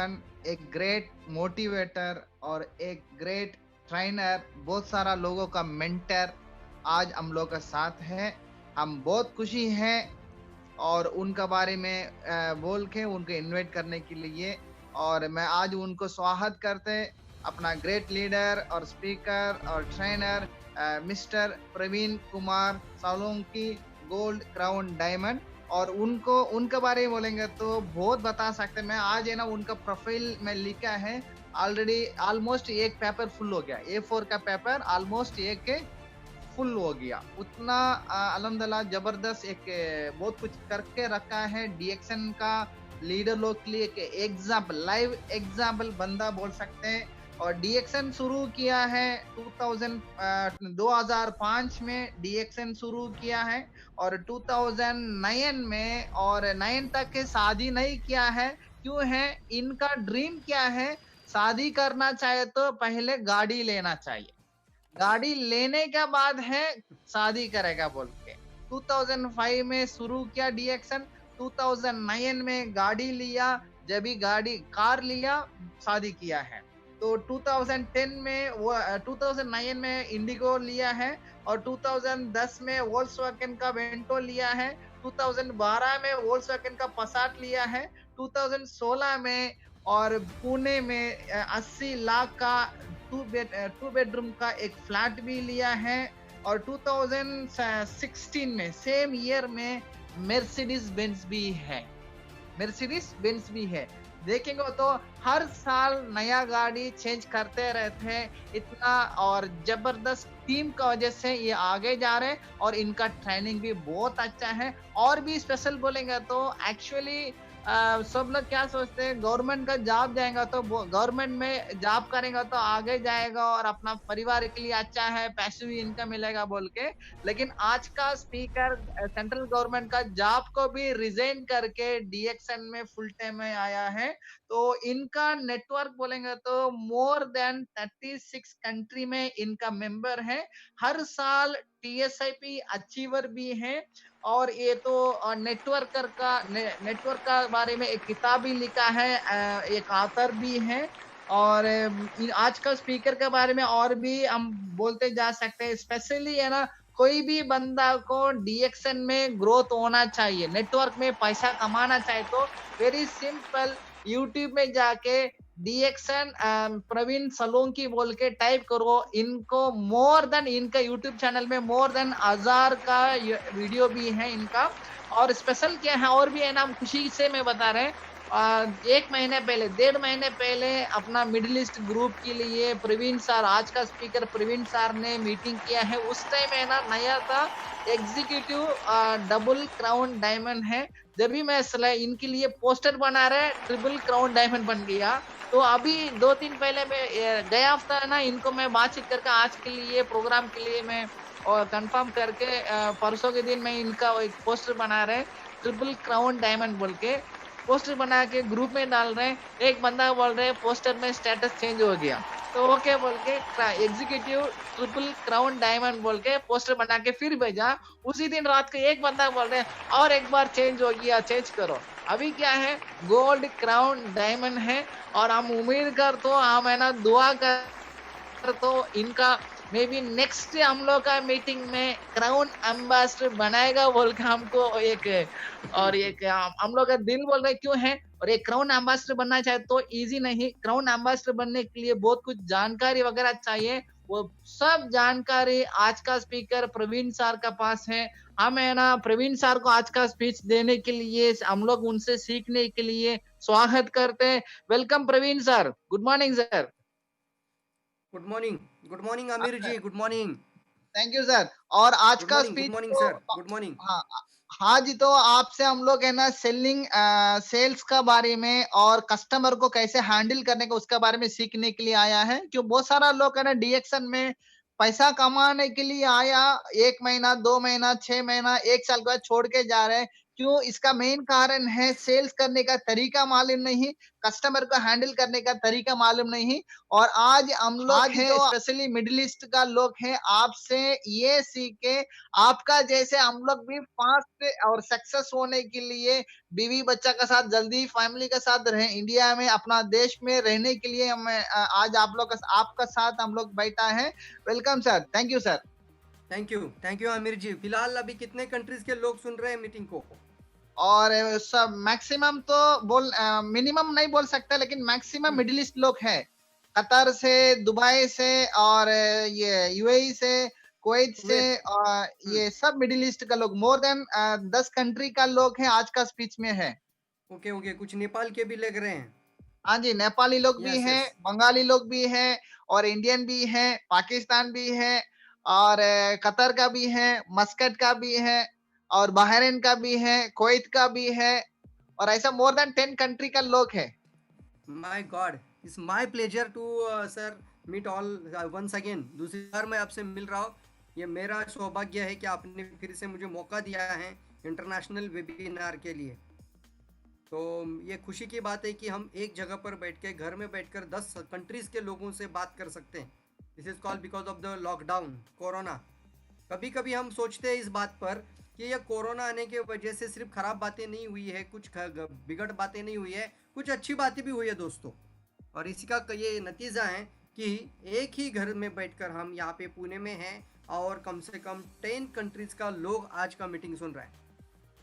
एक great motivator और एक ग्रेट ट्रेनर, बहुत सारा लोगों का मेंटर आज हम लोग का साथ है। हम बहुत खुशी हैं और उनका बारे में बोल के उनको इनवाइट करने के लिए। और मैं आज उनको स्वागत करते अपना ग्रेट लीडर और स्पीकर और trainer mister Praveen Kumar Solanki, gold crown diamond. और उनको उनके बारे में बोलेंगे तो बहुत बता सकते हैं। मैं आज है ना उनका प्रोफाइल में लिखा है, ऑलरेडी ऑलमोस्ट एक पेपर फुल हो गया, A4 का पेपर ऑलमोस्ट एक फुल हो गया। उतना अल्हम्दुलिल्लाह जबरदस्त एक बहुत कुछ करके रखा है। डीएक्सन का लीडर लोग के लिए एक एग्जाम्पल, लाइव एग्जाम्पल बंदा बोल सकते हैं। और डीएक्सन शुरू किया है 2005 में डीएक्सन शुरू किया है। और 2009 में और 9 तक के शादी नहीं किया है। क्यों है? इनका ड्रीम क्या है? शादी करना चाहे तो पहले गाड़ी लेना चाहिए, गाड़ी लेने के बाद है शादी करेगा बोल के। 2005 में शुरू किया डीएक्सन, 2009 में गाड़ी लिया, जब भी गाड़ी कार लिया शादी किया है। तो 2010 में वो 2009 में इंडिगो लिया है। और 2010 में वोल्क्सवैगन का वेंटो लिया है। 2012 में वोल्क्सवैगन का पसाट लिया है। 2016 में और पुणे में 80 लाख का टू बेडरूम का एक फ्लैट भी लिया है। और 2016 में सेम ईयर में मेर्सिडीज बेंज भी है, मेर्सिडीज बेंज भी है। देखेंगे तो हर साल नया गाड़ी चेंज करते रहते हैं इतना। और जबरदस्त टीम का वजह से ये आगे जा रहे हैं और इनका ट्रेनिंग भी बहुत अच्छा है। और भी स्पेशल बोलेंगे तो एक्चुअली सब लोग क्या सोचते हैं, गवर्नमेंट का जॉब जाएगा तो गवर्नमेंट में जॉब करेगा तो आगे जाएगा और अपना परिवार के लिए अच्छा है, पैसिव इनकम मिलेगा बोल के। लेकिन आज का स्पीकर सेंट्रल गवर्नमेंट का जॉब को भी रिजाइन करके डीएक्सन में फुल टाइम में आया है। तो इनका नेटवर्क बोलेंगे तो मोर देन 36 कंट्री में इनका मेंबर है। हर साल टीएसआईपी अचीवर भी है। और ये तो नेटवर्क का बारे में एक किताब भी लिखा है, एक ऑथर भी है। और आज का स्पीकर के बारे में और भी हम बोलते जा सकते हैं। स्पेशली है ना, कोई भी बंदा को डीएक्सन में ग्रोथ होना चाहिए, नेटवर्क में पैसा कमाना चाहिए तो वेरी सिंपल, यूट्यूब में जाके डीएक्सन प्रवीण सोलंकी बोल के टाइप करो। इनको मोर देन, इनका यूट्यूब चैनल में मोर देन 1000 का वीडियो भी है इनका। और स्पेशल क्या है और भी है ना, हम खुशी से मैं बता रहे हैं। एक महीने पहले, 1.5 महीने पहले अपना मिडिल ईस्ट ग्रुप के लिए प्रवीण सर, आज का स्पीकर प्रवीण सर ने मीटिंग किया है। उस टाइम है ना नया था एग्जीक्यूटिव डबल क्राउन डायमंड है। जब भी मैं इनके लिए पोस्टर बना रहे, ट्रिपल क्राउन डायमंड बन गया। तो अभी 2 दिन पहले मैं गया हफ्ता है ना, इनको मैं बातचीत करके आज के लिए प्रोग्राम के लिए मैं और कंफर्म करके परसों के दिन मैं इनका एक पोस्टर बना रहे, ट्रिपल क्राउन डायमंड बोल के पोस्टर बना के ग्रुप में डाल रहे हैं। एक बंदा बोल रहे हैं पोस्टर में स्टेटस चेंज हो गया, तो ओके बोल के एग्जीक्यूटिव ट्रिपल क्राउन डायमंड बोल के पोस्टर बना के फिर भेजा। उसी दिन रात को एक बंदा बोल रहे हैं और एक बार चेंज हो गया, चेंज करो। अभी क्या है, गोल्ड क्राउन डायमंड है। और हम उम्मीद कर तो हम है ना दुआ कर तो इनका मे बी नेक्स्ट हम लोग का मीटिंग में क्राउन एम्बेसडर बनाएगा बोल के हमको एक, और एक हम लोग का दिल बोल रहे क्यों है। और एक क्राउन एम्बेसडर बनना चाहे तो इजी नहीं, क्राउन एम्बेसडर बनने के लिए बहुत कुछ जानकारी वगैरह चाहिए। वो सब जानकारी आज का स्पीकर प्रवीण सर का पास है। हम है ना प्रवीण सर को आज का स्पीच देने के लिए हम लोग उनसे सीखने के लिए स्वागत करते हैं। Welcome Praveen sir, good morning sir. Good morning Aamir ji, good morning. Thank you sir. और आज गुड का मॉर्निंग, गुड स्पीच मॉर्निंग तो सर, गुड मॉर्निंग। हाँ, हाँ जी, तो आपसे हम लोग है ना सेल्स का बारे में और कस्टमर को कैसे हैंडल करने का उसके बारे में सीखने के लिए आया है। क्यों बहुत सारा लोग है ना डीएक्सन में पैसा कमाने के लिए आया, 1 महीना 2 महीना 6 महीना 1 साल के बाद छोड़ के जा रहे हैं। क्यों? इसका मेन कारण है सेल्स करने का तरीका मालूम नहीं, कस्टमर को हैंडल करने का तरीका मालूम नहीं। और आज हम लोग आज हैं जो स्पेशली मिडल ईस्ट का लोग हैं, आपसे ये सीखे आपका जैसे हम लोग भी फास्ट और सक्सेस होने के लिए बीवी बच्चा के साथ जल्दी फैमिली के साथ रहे, इंडिया में अपना देश में रहने के लिए हम आज आप लोग आपका साथ हम लोग बैठा है। Welcome sir, thank you sir. Thank you Aamir ji. फिलहाल अभी कितने कंट्रीज के लोग सुन रहे हैं मीटिंग को? और सब मैक्सिमम तो बोल मिनिमम नहीं बोल सकता, लेकिन मैक्सिमम हम्म, मिडिल ईस्ट लोग हैं। कतर से, दुबई से और ये यूएई से, कुवैत से कुवैत। और हम्म, ये सब मिडिल ईस्ट का लोग मोर देन 10 कंट्री का लोग हैं आज का स्पीच में है। ओके ओके, कुछ नेपाल के भी लग रहे हैं। हाँ जी, नेपाली लोग भी यस हैं, यस। बंगाली लोग भी हैं और इंडियन भी हैं, पाकिस्तान भी है और कतर का भी है, मस्कट का भी है और बहरीन का भी है, कुवैत का भी है और ऐसा मोर देन 10 कंट्री का लोग है। My God, it's my pleasure to sir meet all once again. दूसरी बार मैं आपसे मिल रहा हूँ। ये मेरा सौभाग्य है कि आपने फिर से मुझे मौका दिया है इंटरनेशनल वेबिनार के लिए। तो ये खुशी की बात है कि हम एक जगह पर बैठ के घर में बैठकर 10 कंट्रीज के लोगों से बात कर सकते हैं। This is called because of the lockdown corona. कभी कभी हम सोचते हैं इस बात पर कि यह कोरोना आने के वजह से सिर्फ खराब बातें नहीं हुई है, कुछ बिगड़ बातें नहीं हुई है, कुछ अच्छी बातें भी हुई है दोस्तों। और इसी का ये नतीजा है कि एक ही घर में बैठकर हम यहाँ पे पुणे में हैं और कम से कम 10 कंट्रीज का लोग आज का मीटिंग सुन रहा है।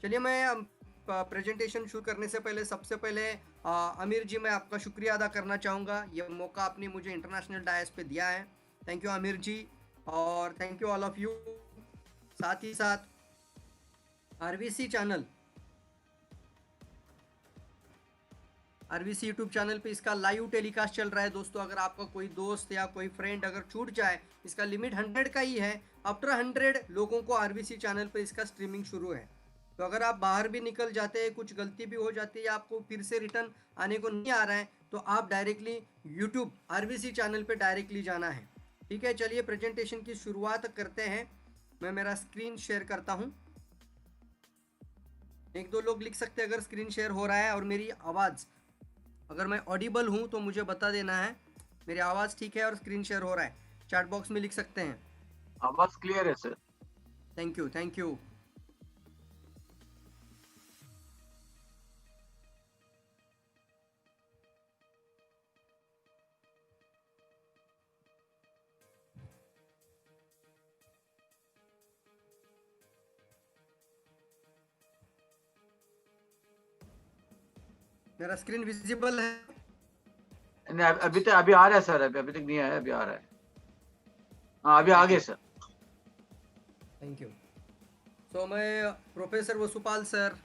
चलिए, मैं प्रेजेंटेशन शुरू करने से पहले सबसे पहले आमिर जी, मैं आपका शुक्रिया अदा करना चाहूँगा। ये मौका आपने मुझे इंटरनेशनल डायस पे दिया है। थैंक यू आमिर जी, और thank you all of you. साथ ही साथ RVC channel, RVC YouTube channel पे इसका लाइव टेलीकास्ट चल रहा है दोस्तों। अगर आपका कोई दोस्त या कोई फ्रेंड अगर छूट जाए, इसका लिमिट 100 का ही है। आफ्टर 100 लोगों को आरवीसी चैनल पे इसका स्ट्रीमिंग शुरू है। तो अगर आप बाहर भी निकल जाते हैं, कुछ गलती भी हो जाती है या आपको फिर से रिटर्न आने को नहीं आ रहा है, तो आप डायरेक्टली यूट्यूब आरवीसी चैनल पे डायरेक्टली जाना है। ठीक है, चलिए प्रेजेंटेशन की शुरुआत करते हैं। मैं मेरा स्क्रीन शेयर करता हूँ। एक दो लोग लिख सकते हैं अगर स्क्रीन शेयर हो रहा है और मेरी आवाज़, अगर मैं ऑडिबल हूँ तो मुझे बता देना है। मेरी आवाज़ ठीक है और स्क्रीन शेयर हो रहा है, चैट बॉक्स में लिख सकते हैं। आवाज क्लियर है sir. Thank you thank you. मेरा स्क्रीन विजिबल है? नहीं, अभी तक अभी आ रहा है सर, अभी तक नहीं आया, अभी आ रहा है। हाँ, अभी आ गए सर। Thank you. सो मैं professor Vasupal sir,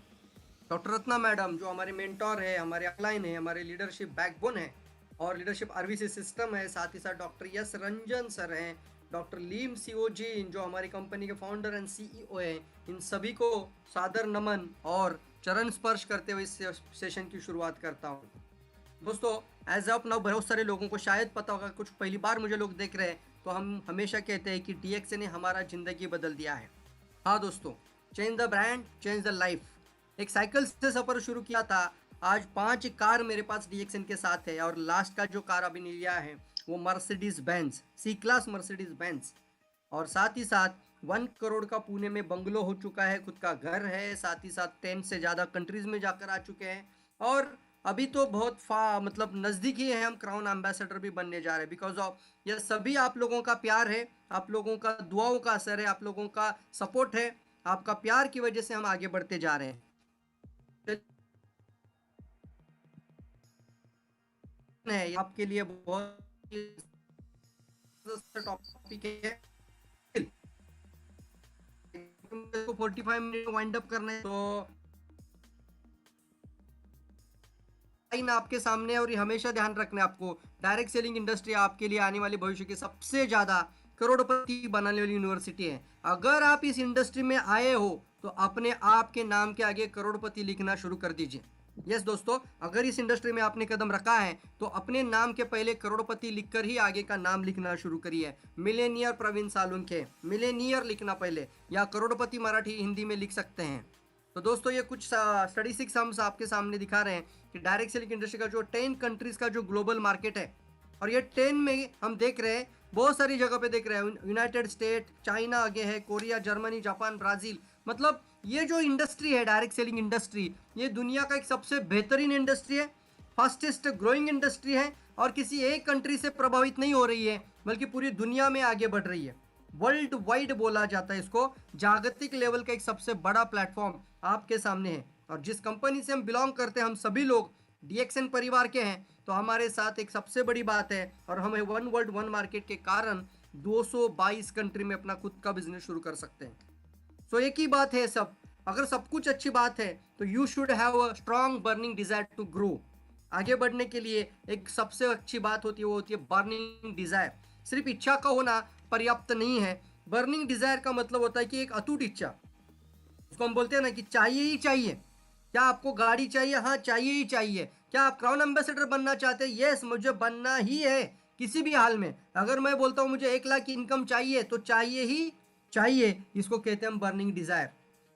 doctor Ratna madam जो हमारे मेंटोर है, हमारे अपलाइन है, हमारे लीडरशिप बैकबोन है और लीडरशिप आरवीसी सिस्टम है। साथ ही साथ डॉक्टर यस रंजन सर हैं, डॉक्टर लीम सीओ जी जो हमारी कंपनी के फाउंडर एंड सीईओ हैं। इन सभी को सादर नमन और चरण स्पर्श करते हुए इस सेशन की शुरुआत करता हूँ। दोस्तों, एज ऑफ नाउ बहुत सारे लोगों को शायद पता होगा, कुछ पहली बार मुझे लोग देख रहे हैं, तो हम हमेशा कहते हैं कि डीएक्सए ने हमारा ज़िंदगी बदल दिया है। हाँ दोस्तों, change the brand, change the life. एक साइकिल से सफ़र शुरू किया था, आज 5 कार मेरे पास डीएक्सएन के साथ है और लास्ट का जो कार अभी लिया है वो मर्सिडीज़ बेंज, सी क्लास मर्सिडीज़ बेंज। और साथ ही साथ 1 करोड़ का पुणे में बंगलो हो चुका है, खुद का घर है। साथ ही साथ 10 से ज़्यादा कंट्रीज़ में जाकर आ चुके हैं और अभी तो बहुत मतलब नज़दीक ही है, हम क्राउन एम्बेसडर भी बनने जा रहे हैं। बिकॉज ऑफ यह सभी आप लोगों का प्यार है, आप लोगों का दुआओं का असर है, आप लोगों का सपोर्ट है। आपका प्यार की वजह से हम आगे बढ़ते जा रहे हैं। है आपके लिए बहुत टॉपिक है। 45 मिनट वाइंड अप करना है, तो आपके सामने, और ये हमेशा ध्यान रखना है आपको, डायरेक्ट सेलिंग इंडस्ट्री आपके लिए आने वाले भविष्य की सबसे ज्यादा करोड़पति बनाने वाली यूनिवर्सिटी है। अगर आप इस इंडस्ट्री में आए हो तो अपने आप के नाम के आगे करोड़पति लिखना शुरू कर दीजिए। यस दोस्तों, अगर इस इंडस्ट्री में आपने कदम रखा है तो अपने नाम के पहले करोड़पति लिखकर ही आगे का नाम लिखना शुरू करिए। मिलेनियर प्रवीण सालुंखे, मिलेनियर लिखना पहले, या करोड़पति मराठी हिंदी में लिख सकते हैं। तो दोस्तों ये कुछ स्टैटिस्टिक्स हम आपके सामने दिखा रहे हैं कि डायरेक्ट सेलिंग इंडस्ट्री का जो 10 कंट्रीज का जो ग्लोबल मार्केट है, और ये 10 में हम देख रहे हैं बहुत सारी जगह पे देख रहे हैं, यूनाइटेड स्टेट, चाइना आगे है, कोरिया, जर्मनी, जापान, ब्राजील। मतलब ये जो इंडस्ट्री है डायरेक्ट सेलिंग इंडस्ट्री, ये दुनिया का एक सबसे बेहतरीन इंडस्ट्री है, फास्टेस्ट ग्रोइंग इंडस्ट्री है, और किसी एक कंट्री से प्रभावित नहीं हो रही है बल्कि पूरी दुनिया में आगे बढ़ रही है। वर्ल्ड वाइड बोला जाता है इसको, जागतिक लेवल का एक सबसे बड़ा प्लेटफॉर्म आपके सामने है। और जिस कंपनी से हम बिलोंग करते हैं, हम सभी लोग DXN परिवार के हैं, तो हमारे साथ एक सबसे बड़ी बात है, और हम वन वर्ल्ड वन मार्केट के कारण 222 कंट्री में अपना खुद का बिजनेस शुरू कर सकते हैं। सो एक ही बात है, सब अगर सब कुछ अच्छी बात है तो you should have a strong burning desire to grow. आगे बढ़ने के लिए एक सबसे अच्छी बात होती है, वो होती है बर्निंग डिजायर। सिर्फ इच्छा का होना पर्याप्त नहीं है। बर्निंग डिजायर का मतलब होता है कि एक अटूट इच्छा, उसको हम बोलते हैं ना कि चाहिए ही चाहिए। क्या आपको गाड़ी चाहिए? हाँ, चाहिए ही चाहिए। क्या आप क्राउन एम्बेसडर बनना चाहते हैं? यस, मुझे बनना ही है किसी भी हाल में। अगर मैं बोलता हूँ मुझे 1 लाख की इनकम चाहिए, तो चाहिए ही चाहिए। इसको कहते हैं हम बर्निंग डिजायर।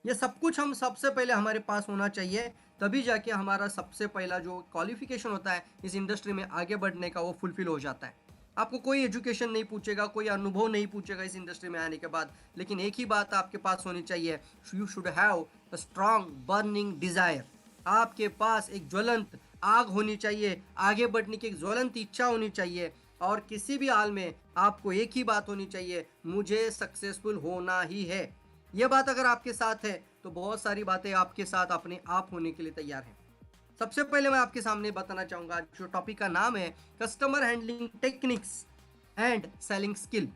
ये सब कुछ हम सबसे पहले हमारे पास होना चाहिए, तभी जाके हमारा सबसे पहला जो क्वालिफिकेशन होता है इस इंडस्ट्री में आगे बढ़ने का, वो फुलफिल हो जाता है। आपको कोई एजुकेशन नहीं पूछेगा, कोई अनुभव नहीं पूछेगा इस इंडस्ट्री में आने के बाद, लेकिन एक ही बात आपके पास होनी चाहिए, you should have a strong burning Dzire. आपके पास एक ज्वलंत आग होनी चाहिए, आगे बढ़ने की एक ज्वलंत इच्छा होनी चाहिए, और किसी भी हाल में आपको एक ही बात होनी चाहिए, मुझे सक्सेसफुल होना ही है। ये बात अगर आपके साथ है तो बहुत सारी बातें आपके साथ अपने आप होने के लिए तैयार हैं। सबसे पहले मैं आपके सामने बताना चाहूंगा, जो टॉपिक का नाम है customer handling techniques and selling skill.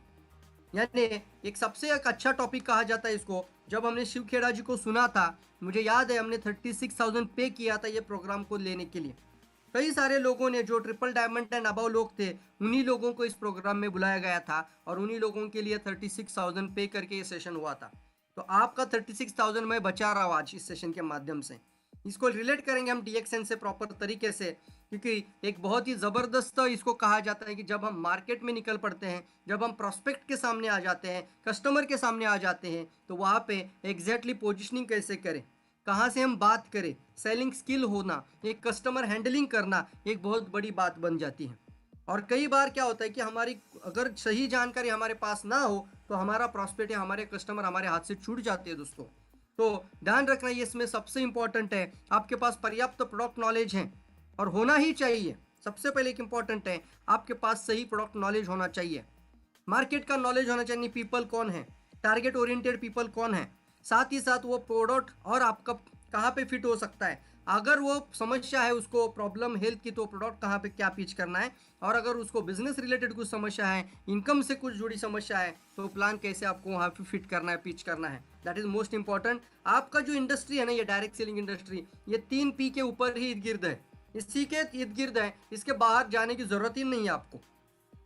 यानी एक सबसे एक अच्छा टॉपिक कहा जाता है इसको। जब हमने शिव खेड़ा जी को सुना था, मुझे याद है हमने 36,000 पे किया था ये प्रोग्राम को लेने के लिए। कई सारे लोगों ने जो ट्रिपल डायमंड एंड अबव लोग थे, उन्हीं लोगों को इस प्रोग्राम में बुलाया गया था, और उन्हीं लोगों के लिए 36,000 पे करके ये सेशन हुआ था। तो आपका 36,000 मैं बचा रहा हूँ आज इस सेशन के माध्यम से। इसको रिलेट करेंगे हम DXN से प्रॉपर तरीके से, क्योंकि एक बहुत ही ज़बरदस्त इसको कहा जाता है कि जब हम मार्केट में निकल पड़ते हैं, जब हम प्रोस्पेक्ट के सामने आ जाते हैं, कस्टमर के सामने आ जाते हैं, तो वहाँ पे एग्जैक्टली पोजिशनिंग कैसे करें, कहाँ से हम बात करें, सेलिंग स्किल होना, एक कस्टमर हैंडलिंग करना एक बहुत बड़ी बात बन जाती है। और कई बार क्या होता है कि हमारी अगर सही जानकारी हमारे पास ना हो तो हमारा प्रॉस्पेक्ट या हमारे कस्टमर हमारे हाथ से छूट जाते हैं दोस्तों। तो ध्यान रखना, ये इसमें सबसे इंपॉर्टेंट है आपके पास पर्याप्त प्रोडक्ट नॉलेज है, और होना ही चाहिए। सबसे पहले एक इंपॉर्टेंट है, आपके पास सही प्रोडक्ट नॉलेज होना चाहिए, मार्केट का नॉलेज होना चाहिए, पीपल कौन है, टारगेट ओरिएंटेड पीपल कौन है, साथ ही साथ वो प्रोडक्ट और आपका कहाँ पे फिट हो सकता है। अगर वो समस्या है उसको प्रॉब्लम हेल्थ की, तो प्रोडक्ट कहाँ पे क्या पिच करना है, और अगर उसको बिजनेस रिलेटेड कुछ समस्या है, इनकम से कुछ जुड़ी समस्या है, तो प्लान कैसे आपको वहाँ पे फिट करना है, पिच करना है। That is most important. आपका जो इंडस्ट्री है ना, ये डायरेक्ट सेलिंग इंडस्ट्री, ये 3 P के ऊपर ही इर्द गिर्द है, इसी के इर्द गिर्द है, इसके बाहर जाने की जरूरत ही नहीं है आपको।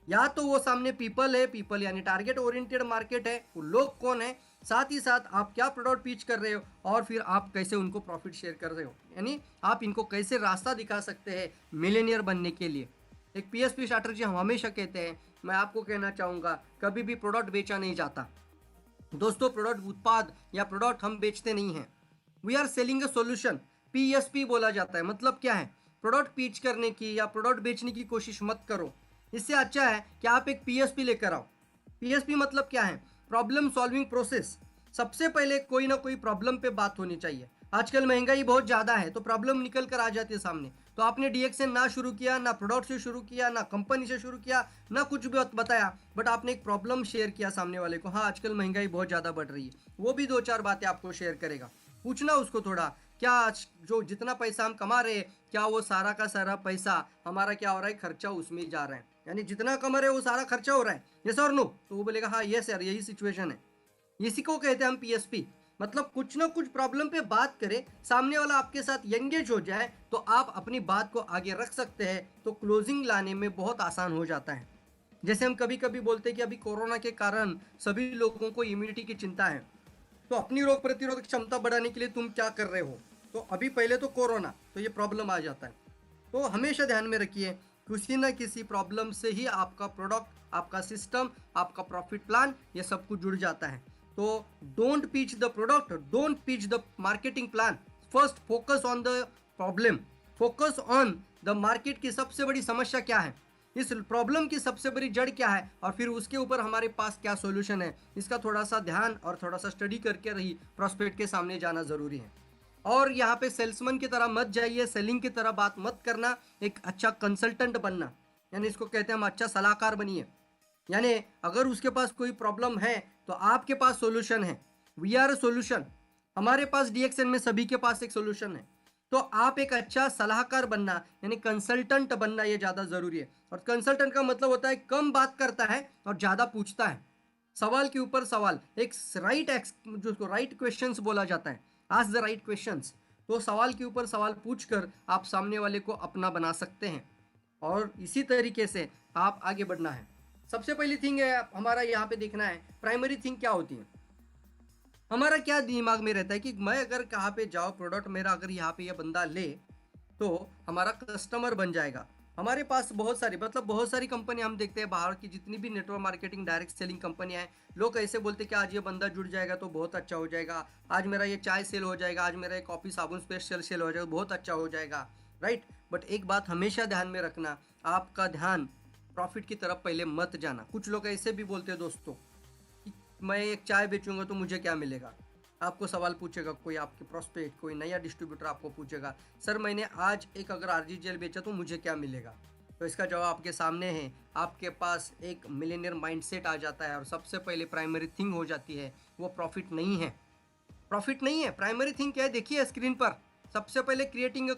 या तो वो सामने पीपल है, पीपल यानी टारगेट ओरिएंटेड मार्केट है, वो लोग कौन है, साथ ही साथ आप क्या प्रोडक्ट पिच कर रहे हो, और फिर आप कैसे उनको प्रॉफिट शेयर कर रहे हो, यानी आप इनको कैसे रास्ता दिखा सकते हैं मिलेनियर बनने के लिए। एक PSP स्ट्रैटेजी हम हमेशा कहते हैं, मैं आपको कहना चाहूँगा, कभी भी प्रोडक्ट बेचा नहीं जाता दोस्तों। प्रोडक्ट, उत्पाद या प्रोडक्ट हम बेचते नहीं हैं, we are selling a solution. PSP बोला जाता है। मतलब क्या है, प्रोडक्ट पिच करने की या प्रोडक्ट बेचने की कोशिश मत करो। इससे अच्छा है कि आप एक PSP लेकर आओ। PSP मतलब क्या है, प्रॉब्लम सॉल्विंग प्रोसेस। सबसे पहले कोई ना कोई प्रॉब्लम पे बात होनी चाहिए। आजकल महंगाई बहुत ज़्यादा है, तो प्रॉब्लम निकल कर आ जाती है सामने। तो आपने DXN ना शुरू किया, ना प्रोडक्ट से शुरू किया, ना कंपनी से शुरू किया, ना कुछ भी बताया, बट आपने एक प्रॉब्लम शेयर किया सामने वाले को। हाँ, आजकल महंगाई बहुत ज़्यादा बढ़ रही है, वो भी 2-4 बातें आपको शेयर करेगा। पूछना उसको थोड़ा, क्या जो जितना पैसा हम कमा रहे हैं, क्या वो सारा का सारा पैसा हमारा क्या हो रहा है, खर्चा उसमें ही जा रहा है, यानी जितना कमा रहे हैं वो सारा खर्चा हो रहा है, यस और नो। तो वो बोलेगा हाँ यस यार, यही सिचुएशन है। इसी को कहते हैं हम PSP। मतलब कुछ ना कुछ प्रॉब्लम पे बात करें, सामने वाला आपके साथ एंगेज हो जाए, तो आप अपनी बात को आगे रख सकते हैं, तो क्लोजिंग लाने में बहुत आसान हो जाता है। जैसे हम कभी कभी बोलते हैं कि अभी कोरोना के कारण सभी लोगों को इम्यूनिटी की चिंता है, तो अपनी रोग प्रतिरोधक क्षमता बढ़ाने के लिए तुम क्या कर रहे हो, तो अभी पहले तो कोरोना, तो ये प्रॉब्लम आ जाता है। तो हमेशा ध्यान में रखिए, किसी न किसी प्रॉब्लम से ही आपका प्रोडक्ट, आपका सिस्टम, आपका प्रॉफिट प्लान, ये सब कुछ जुड़ जाता है। तो don't pitch the product, don't pitch the marketing plan, first focus on the problem, focus on the market की सबसे बड़ी समस्या क्या है, इस प्रॉब्लम की सबसे बड़ी जड़ क्या है, और फिर उसके ऊपर हमारे पास क्या सॉल्यूशन है, इसका थोड़ा सा ध्यान और थोड़ा सा स्टडी करके रही प्रॉस्पेक्ट के सामने जाना जरूरी है। और यहाँ पे सेल्समैन की तरह मत जाइए, सेलिंग की तरह बात मत करना, एक अच्छा कंसल्टेंट बनना, यानी इसको कहते हैं हम अच्छा सलाहकार बनिए। यानी अगर उसके पास कोई प्रॉब्लम है तो आपके पास सॉल्यूशन है, वी आर अ सॉल्यूशन, हमारे पास DXN में सभी के पास एक सॉल्यूशन है। तो आप एक अच्छा सलाहकार बनना यानी कंसल्टेंट बनना ये ज़्यादा ज़रूरी है। और कंसल्टेंट का मतलब होता है कम बात करता है और ज़्यादा पूछता है, सवाल के ऊपर सवाल, एक जो राइट क्वेश्चंस बोला जाता है, आस्क द राइट क्वेश्चंस। तो सवाल के ऊपर सवाल पूछकर आप सामने वाले को अपना बना सकते हैं और इसी तरीके से आप आगे बढ़ना है। सबसे पहली थिंग है हमारा यहाँ पे देखना है प्राइमरी थिंग क्या होती है। हमारा क्या दिमाग में रहता है कि मैं अगर कहाँ पे जाऊँ, प्रोडक्ट मेरा अगर यहाँ पे ये बंदा ले तो हमारा कस्टमर बन जाएगा। हमारे पास बहुत सारी कंपनी हम देखते हैं, बाहर की जितनी भी नेटवर्क मार्केटिंग डायरेक्ट सेलिंग कंपनियां हैं, लोग ऐसे बोलते हैं कि आज ये बंदा जुड़ जाएगा तो बहुत अच्छा हो जाएगा, आज मेरा ये चाय सेल हो जाएगा, आज मेरा ये कॉफ़ी साबुन स्पेशल सेल हो जाएगा, बहुत अच्छा हो जाएगा, राइट। बट एक बात हमेशा ध्यान में रखना, आपका ध्यान प्रॉफिट की तरफ पहले मत जाना। कुछ लोग ऐसे भी बोलते हैं दोस्तों कि मैं एक चाय बेचूंगा तो मुझे क्या मिलेगा। आपको सवाल पूछेगा कोई, आपके प्रोस्पेक्ट कोई नया डिस्ट्रीब्यूटर आपको पूछेगा, सर मैंने आज एक अगर RGGL बेचा तो मुझे क्या मिलेगा। तो इसका जवाब आपके सामने है, आपके पास एक मिलेनियर माइंडसेट आ जाता है और सबसे पहले प्राइमरी थिंग हो जाती है वो प्रॉफिट नहीं है। प्रॉफिट नहीं है, प्राइमरी थिंग क्या है देखिए स्क्रीन पर, सबसे पहले creating a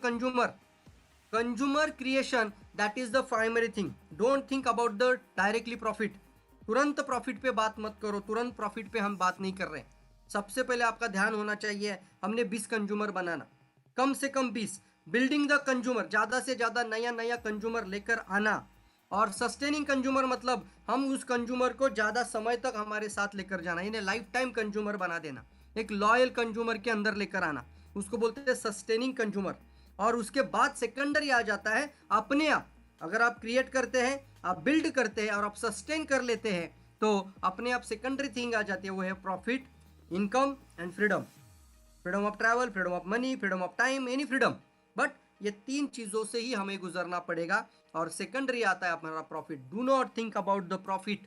consumer creation, that is the primary thing. Don't think about the directly profit, तुरंत प्रॉफिट पे बात मत करो, तुरंत प्रॉफिट पे हम बात नहीं कर रहे। सबसे पहले आपका ध्यान होना चाहिए हमने 20 कंज्यूमर बनाना, कम से कम 20, बिल्डिंग द कंज्यूमर, ज़्यादा से ज़्यादा नया कंज्यूमर लेकर आना। और सस्टेनिंग कंज्यूमर मतलब हम उस कंज्यूमर को ज़्यादा समय तक हमारे साथ लेकर जाना, इन्हें लाइफ टाइम कंज्यूमर बना देना, एक लॉयल कंज्यूमर के अंदर लेकर आना, उसको बोलते हैं सस्टेनिंग कंज्यूमर। और उसके बाद सेकेंडरी आ जाता है अपने आप, अगर आप क्रिएट करते हैं, आप बिल्ड करते हैं और आप सस्टेन कर लेते हैं तो अपने आप सेकेंडरी थिंग आ जाती है, वो है profit, income and freedom, freedom of travel, freedom of money, freedom of time, any freedom. But ये 3 चीज़ों से ही हमें गुजरना पड़ेगा और सेकेंडरी आता है हमारा profit. Do not think about the profit,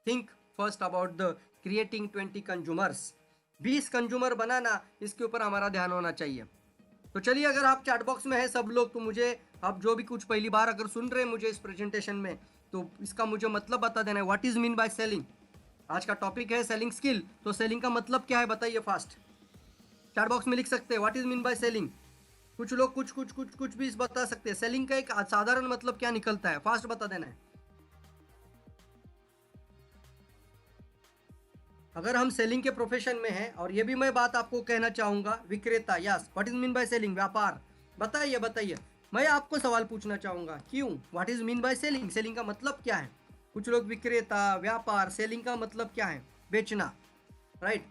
think first about the creating 20 consumers, 20 consumer बनाना, इसके ऊपर हमारा ध्यान होना चाहिए। तो चलिए अगर आप चैट बॉक्स में है सब लोग तो मुझे आप जो भी कुछ पहली बार अगर सुन रहे हैं मुझे इस प्रेजेंटेशन में तो इसका मुझे मतलब बता देना है, what is mean by selling. आज का टॉपिक है सेलिंग स्किल, तो सेलिंग का मतलब क्या है बताइए फास्ट, चैट बॉक्स में लिख सकते हैं what is mean by selling. कुछ लोग कुछ भी बता सकते हैं, सेलिंग का एक साधारण मतलब क्या निकलता है, फास्ट बता देना है। अगर हम सेलिंग के प्रोफेशन में हैं, और ये भी मैं बात आपको कहना चाहूँगा, विक्रेता, yes, what is mean by selling, व्यापार, बताइए। मैं आपको सवाल पूछना चाहूँगा, क्यों, what is mean by selling, selling का मतलब क्या है। कुछ लोग विक्रेता, व्यापार, सेलिंग का मतलब क्या है, बेचना, राइट।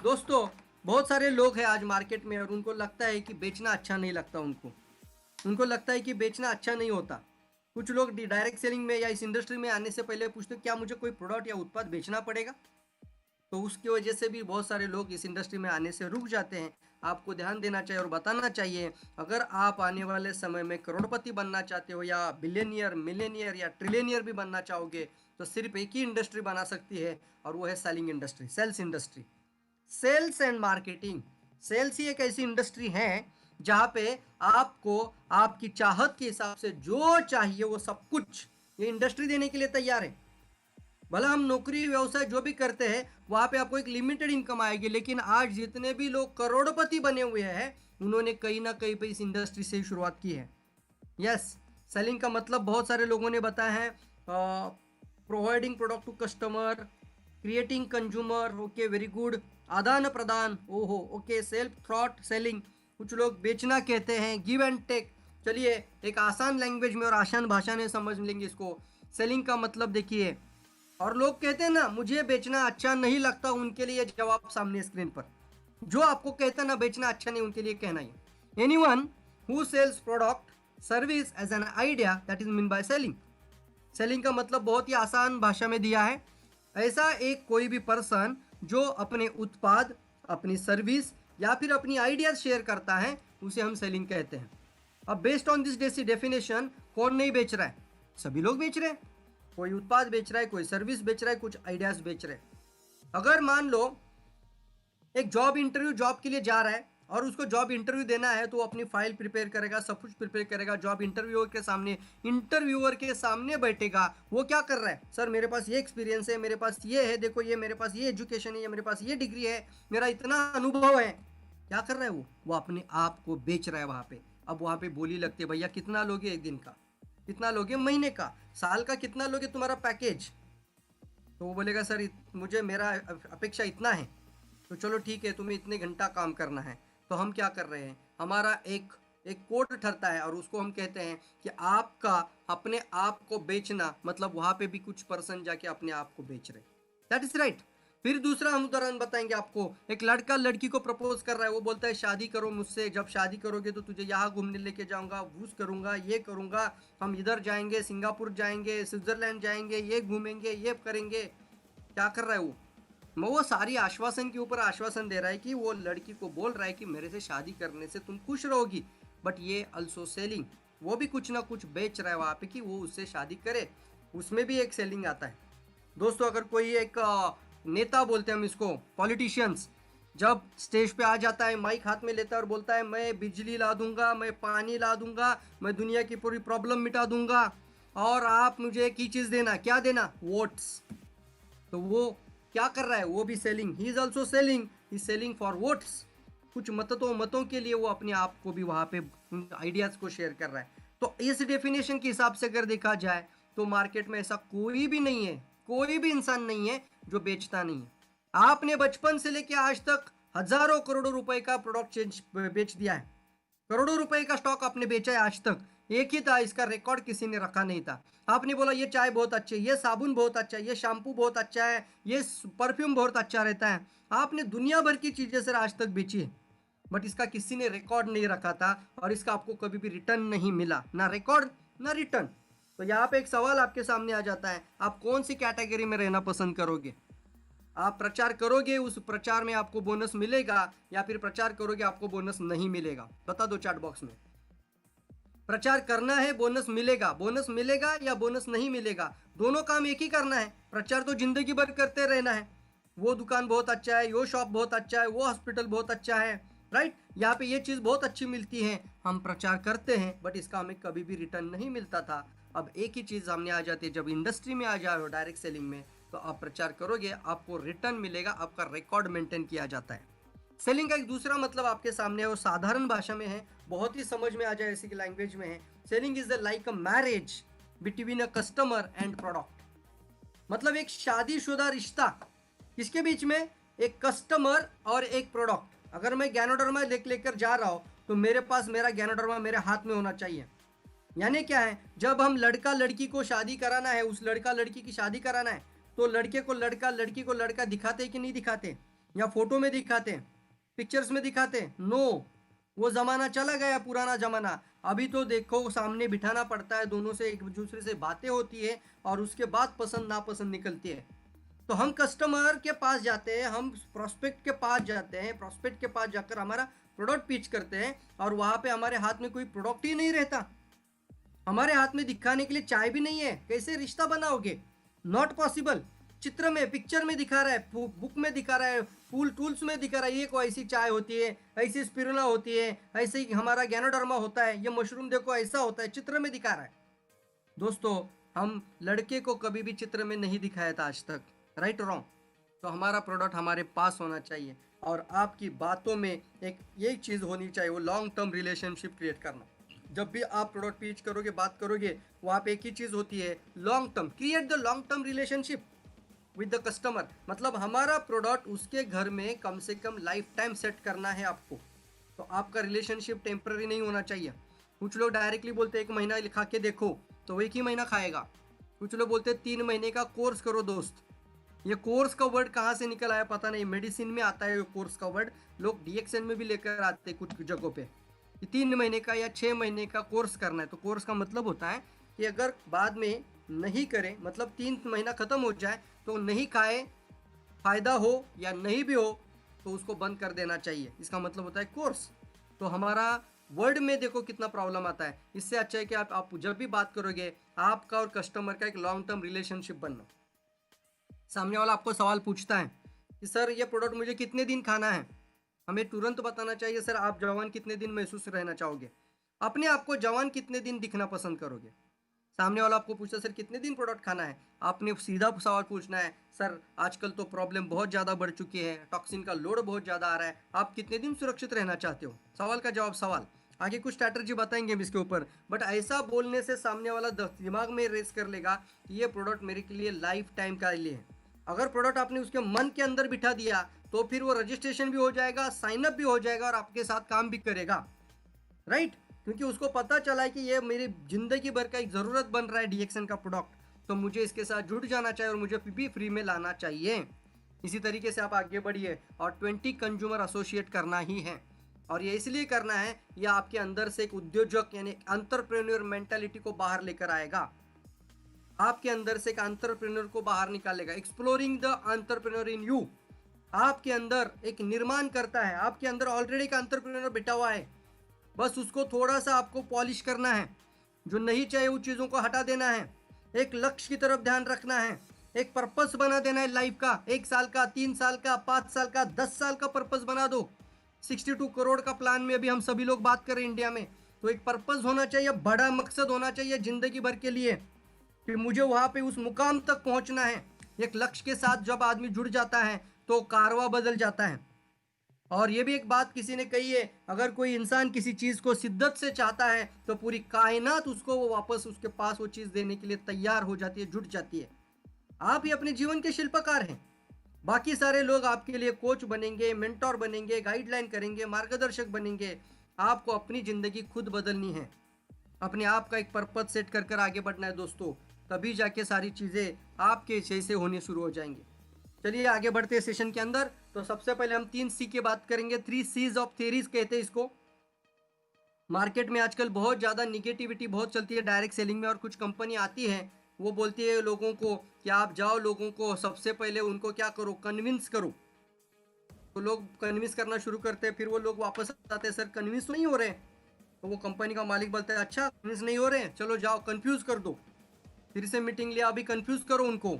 दोस्तों बहुत सारे लोग हैं आज मार्केट में और उनको लगता है कि बेचना अच्छा नहीं लगता, उनको लगता है कि बेचना अच्छा नहीं होता। कुछ लोग डायरेक्ट सेलिंग में या इस इंडस्ट्री में आने से पहले पूछते क्या मुझे कोई प्रोडक्ट या उत्पाद बेचना पड़ेगा, तो उसकी वजह से भी बहुत सारे लोग इस इंडस्ट्री में आने से रुक जाते हैं। आपको ध्यान देना चाहिए और बताना चाहिए, अगर आप आने वाले समय में करोड़पति बनना चाहते हो या बिलियनियर, मिलियनियर या ट्रिलियनियर भी बनना चाहोगे तो सिर्फ एक ही इंडस्ट्री बना सकती है और वो है selling industry, sales industry, sales and marketing. Sales ही एक ऐसी इंडस्ट्री है जहाँ पे आपको आपकी चाहत के हिसाब से जो चाहिए वो सब कुछ ये इंडस्ट्री देने के लिए तैयार है। भला हम नौकरी व्यवसाय जो भी करते हैं वहाँ पे आपको एक लिमिटेड इनकम आएगी, लेकिन आज जितने भी लोग करोड़पति बने हुए हैं उन्होंने कहीं ना कहीं पे इस इंडस्ट्री से ही शुरुआत की है। यस, सेलिंग का मतलब बहुत सारे लोगों ने बताया है, providing product to customer, creating consumer, okay very good, आदान प्रदान, ओहो ओके, सेल्फ थॉट सेलिंग, कुछ लोग बेचना कहते हैं, गिव एंड टेक। चलिए एक आसान लैंग्वेज में और आसान भाषा में समझ लेंगे इसको। सेलिंग का मतलब देखिए, और लोग कहते हैं ना मुझे बेचना अच्छा नहीं लगता, उनके लिए जवाब सामने स्क्रीन पर, जो आपको कहता है ना बेचना अच्छा नहीं उनके लिए कहना है, anyone who sells product service as an idea, that is mean by selling. Selling का मतलब बहुत ही आसान भाषा में दिया है, ऐसा एक कोई भी पर्सन जो अपने उत्पाद, अपनी सर्विस या फिर अपनी आइडियाज शेयर करता है उसे हम सेलिंग कहते हैं। अब बेस्ड ऑन दिस डेफिनेशन कौन नहीं बेच रहा है? सभी लोग बेच रहे हैं। कोई उत्पाद बेच रहा है, कोई सर्विस बेच रहा है, कुछ आइडियाज बेच रहे हैं। अगर मान लो एक जॉब इंटरव्यू जॉब के लिए जा रहा है और उसको जॉब इंटरव्यू देना है, तो वो अपनी फाइल प्रिपेयर करेगा, सब कुछ प्रिपेयर करेगा, जॉब इंटरव्यूअर के सामने बैठेगा। वो क्या कर रहा है? सर मेरे पास ये एक्सपीरियंस है, मेरे पास ये है, देखो ये मेरे पास ये एजुकेशन है, ये मेरे पास ये डिग्री है, मेरा इतना अनुभव है। क्या कर रहा है वो अपने आप को बेच रहा है वहां पे। अब वहां पे बोली लगती है, भैया कितना लोगे एक दिन का, कितना लोगे महीने का, साल का, कितना लोगे तुम्हारा पैकेज? तो वो बोलेगा सर मुझे मेरा अपेक्षा इतना है, तो चलो ठीक है, तुम्हें इतने घंटा काम करना है। तो हम क्या कर रहे हैं, हमारा एक कोड ठहरता है और उसको हम कहते हैं कि आपका अपने आप को बेचना, मतलब वहां पे भी कुछ पर्सन जाके अपने आप को बेच रहे। That is right. फिर दूसरा हम उदाहरण बताएंगे आपको। एक लड़का लड़की को प्रपोज कर रहा है, वो बोलता है शादी करो मुझसे, जब शादी करोगे तो तुझे यहाँ घूमने लेके जाऊंगा, वूस करूंगा, ये करूंगा, हम इधर जाएंगे, सिंगापुर जाएंगे, स्विट्जरलैंड जाएंगे, ये घूमेंगे, ये करेंगे। क्या कर रहा है वो सारी आश्वासन के ऊपर आश्वासन दे रहा है कि वो लड़की को बोल रहा है कि मेरे से शादी करने से तुम खुश रहोगी, बट ये अल्सो सेलिंग। वो भी कुछ ना कुछ बेच रहा है वहाँ पे कि वो उससे शादी करे, उसमें भी एक सेलिंग आता है। दोस्तों अगर कोई एक नेता बोलते हैं हम इसको, पॉलिटिशियंस, जब स्टेज पे आ जाता है, माइक हाथ में लेता है और बोलता है मैं बिजली ला दूंगा, मैं पानी ला दूंगा, मैं दुनिया की पूरी प्रॉब्लम मिटा दूंगा, और आप मुझे एक ही चीज़ देना, क्या देना? वोट्स। तो वो क्या कर रहा है? वो भी selling. He is also selling, he selling for votes. कुछ मतों के लिए वो अपने आप को भी वहाँ पे आइडियाज़ को शेयर कर रहा है। तो इस डेफिनेशन के हिसाब से अगर देखा जाए तो मार्केट में ऐसा कोई भी नहीं है, कोई भी इंसान नहीं है जो बेचता नहीं है। आपने बचपन से लेके आज तक हजारों करोड़ों रुपए का प्रोडक्ट बेच दिया है, करोड़ों रुपए का स्टॉक आपने बेचा है आज तक, एक ही था, इसका रिकॉर्ड किसी ने रखा नहीं था। आपने बोला ये चाय बहुत अच्छी है, ये साबुन बहुत अच्छा है, ये शैम्पू बहुत अच्छा है, ये परफ्यूम बहुत अच्छा रहता है। आपने दुनिया भर की चीजें सर आज तक बेची है, बट इसका किसी ने रिकॉर्ड नहीं रखा था और इसका आपको कभी भी रिटर्न नहीं मिला, ना रिकॉर्ड ना रिटर्न। तो यहाँ पे एक सवाल आपके सामने आ जाता है, आप कौन सी कैटेगरी में रहना पसंद करोगे? आप प्रचार करोगे, उस प्रचार में आपको बोनस मिलेगा, या फिर प्रचार करोगे आपको बोनस नहीं मिलेगा? बता दो चैट बॉक्स में। प्रचार करना है, बोनस मिलेगा या बोनस नहीं मिलेगा? दोनों काम एक ही करना है। प्रचार तो जिंदगी भर करते रहना है, वो दुकान बहुत अच्छा है, वो शॉप बहुत अच्छा है, वो हॉस्पिटल बहुत अच्छा है, राइट, यहाँ पे ये चीज़ बहुत अच्छी मिलती है, हम प्रचार करते हैं, बट इसका हमें कभी भी रिटर्न नहीं मिलता था। अब एक ही चीज़ सामने आ जाती है, जब इंडस्ट्री में आ जा रहे हो डायरेक्ट सेलिंग में, तो आप प्रचार करोगे, आपको रिटर्न मिलेगा, आपका रिकॉर्ड मेंटेन किया जाता है। सेलिंग का एक दूसरा मतलब आपके सामने है, वो साधारण भाषा में है, बहुत ही समझ में आ जाए ऐसी लैंग्वेज में है। Selling is like a marriage between a customer and product. मतलब एक शादीशुदा रिश्ता, किसके बीच में? एक कस्टमर और एक प्रोडक्ट। अगर मैं गैनोडर्मा लेकर जा रहा हूँ तो मेरे पास मेरा गैनोडर्मा मेरे हाथ में होना चाहिए। यानी क्या है, जब हम लड़का लड़की को शादी कराना है, उस लड़का लड़की की शादी कराना है, तो लड़के को लड़का, लड़की को लड़का दिखाते कि नहीं दिखाते? या फोटो में दिखाते, पिक्चर्स में दिखाते? नो, वो जमाना चला गया, पुराना जमाना। अभी तो देखो सामने बिठाना पड़ता है, दोनों से एक दूसरे से बातें होती है और उसके बाद पसंद नापसंद निकलती है। तो हम कस्टमर के पास जाते हैं, हम प्रोस्पेक्ट के पास जाते हैं, प्रोस्पेक्ट के पास जाकर हमारा प्रोडक्ट पिच करते हैं, और वहाँ पे हमारे हाथ में कोई प्रोडक्ट ही नहीं रहता, हमारे हाथ में दिखाने के लिए चाय भी नहीं है। कैसे रिश्ता बनाओगे? Not possible. चित्र में, पिक्चर में दिखा रहा है, बुक में दिखा रहा है, फूल टूल्स में दिखा रहा है, ये कोई ऐसी चाय होती है, ऐसी स्पिरुलिना होती है, ऐसे ही हमारा गैनोडर्मा होता है, ये मशरूम देखो ऐसा होता है, चित्र में दिखा रहा है। दोस्तों हम लड़के को कभी भी चित्र में नहीं दिखाया था आज तक, राइट रॉन्ग? तो हमारा प्रोडक्ट हमारे पास होना चाहिए, और आपकी बातों में एक ये चीज़ होनी चाहिए, वो लॉन्ग टर्म रिलेशनशिप क्रिएट करना। जब भी आप प्रोडक्ट पिच करोगे, बात करोगे, वहाँ पे एक ही चीज़ होती है, long term, create the long term relationship with the customer. मतलब हमारा प्रोडक्ट उसके घर में कम से कम लाइफ टाइम सेट करना है आपको। तो आपका रिलेशनशिप टेम्पररी नहीं होना चाहिए। कुछ लोग डायरेक्टली बोलते हैं 1 महीना लिखा के देखो, तो 1 ही महीना खाएगा। कुछ लोग बोलते हैं 3 महीने का कोर्स करो दोस्त। ये कोर्स का वर्ड कहाँ से निकल आया पता नहीं, मेडिसिन में आता है ये कोर्स का वर्ड, लोग DXN में भी लेकर आते हैं कुछ जगहों पे, 3 महीने का या 6 महीने का कोर्स करना है। तो कोर्स का मतलब होता है कि अगर बाद में नहीं करें, मतलब 3 महीना खत्म हो जाए तो नहीं खाए, फायदा हो या नहीं भी हो तो उसको बंद कर देना चाहिए, इसका मतलब होता है कोर्स। तो हमारा वर्ड में देखो कितना प्रॉब्लम आता है। इससे अच्छा है कि आप जब भी बात करोगे आपका और कस्टमर का एक लॉन्ग टर्म रिलेशनशिप बनना। सामने वाला आपको सवाल पूछता है कि सर ये प्रोडक्ट मुझे कितने दिन खाना है, हमें तुरंत बताना चाहिए सर आप जवान कितने दिन महसूस रहना चाहोगे, अपने आप को जवान कितने दिन दिखना पसंद करोगे। सामने वाला आपको पूछता है सर कितने दिन प्रोडक्ट खाना है, आपने सीधा सवाल पूछना है सर आजकल तो प्रॉब्लम बहुत ज़्यादा बढ़ चुकी है, टॉक्सिन का लोड बहुत ज़्यादा आ रहा है, आप कितने दिन सुरक्षित रहना चाहते हो। सवाल का जवाब सवाल। आगे कुछ स्ट्रैटेजी बताएंगे हम इसके ऊपर, बट ऐसा बोलने से सामने वाला दिमाग में रेस कर लेगा कि ये प्रोडक्ट मेरे के लिए लाइफ टाइम का लिए है। अगर प्रोडक्ट आपने उसके मन के अंदर बिठा दिया तो फिर वो रजिस्ट्रेशन भी हो जाएगा, साइनअप भी हो जाएगा और आपके साथ काम भी करेगा, राइट। क्योंकि उसको पता चला है कि ये मेरी जिंदगी भर का एक ज़रूरत बन रहा है डीएक्सएन का प्रोडक्ट, तो मुझे इसके साथ जुड़ जाना चाहिए और मुझे भी फ्री में लाना चाहिए। इसी तरीके से आप आगे बढ़िए और 20 कंज्यूमर एसोसिएट करना ही है। और ये इसलिए करना है, यह आपके अंदर से एक उद्योजक यानी एंटरप्रेन्योर मेंटालिटी को बाहर लेकर आएगा, आपके अंदर से एक एंटरप्रेन्योर को बाहर निकालेगा। Exploring the entrepreneur in you, आपके अंदर एक निर्माण करता है। आपके अंदर ऑलरेडी एक एंटरप्रेन्योर बैठा हुआ है, बस उसको थोड़ा सा आपको पॉलिश करना है, जो नहीं चाहिए उन चीज़ों को हटा देना है, एक लक्ष्य की तरफ ध्यान रखना है, एक पर्पस बना देना है लाइफ का। 1 साल का, 3 साल का, 5 साल का, 10 साल का पर्पस बना दो। 62 करोड़ का प्लान में अभी हम सभी लोग बात कर रहे हैं इंडिया में, तो एक पर्पस होना चाहिए, बड़ा मकसद होना चाहिए जिंदगी भर के लिए कि मुझे वहाँ पे उस मुकाम तक पहुँचना है। एक लक्ष्य के साथ जब आदमी जुड़ जाता है तो कारवा बदल जाता है। और ये भी एक बात किसी ने कही है, अगर कोई इंसान किसी चीज़ को शिद्दत से चाहता है तो पूरी कायनात उसको वो वापस उसके पास वो चीज़ देने के लिए तैयार हो जाती है, जुट जाती है। आप ही अपने जीवन के शिल्पकार हैं, बाकी सारे लोग आपके लिए कोच बनेंगे, मेंटोर बनेंगे, गाइडलाइन करेंगे, मार्गदर्शक बनेंगे। आपको अपनी ज़िंदगी खुद बदलनी है, अपने आप का एक पर्पस सेट कर आगे बढ़ना है दोस्तों, तभी जाके सारी चीज़ें आपके जैसे होने शुरू हो जाएंगी। चलिए आगे बढ़ते हैं सेशन के अंदर। तो सबसे पहले हम 3 सी की बात करेंगे, 3 सीज ऑफ थेरीज कहते हैं इसको। मार्केट में आजकल बहुत ज़्यादा निगेटिविटी बहुत चलती है डायरेक्ट सेलिंग में, और कुछ कंपनी आती है वो बोलती है लोगों को कि आप जाओ, लोगों को सबसे पहले उनको क्या करो, कन्विंस करो। तो लोग कन्विंस करना शुरू करते हैं, फिर वो लोग वापस आते हैं, सर कन्विंस नहीं हो रहे। तो वो कंपनी का मालिक बोलता है अच्छा कन्विंस नहीं हो रहे, चलो जाओ कन्फ्यूज़ कर दो, फिर से मीटिंग लिया, अभी कन्फ्यूज़ करो उनको।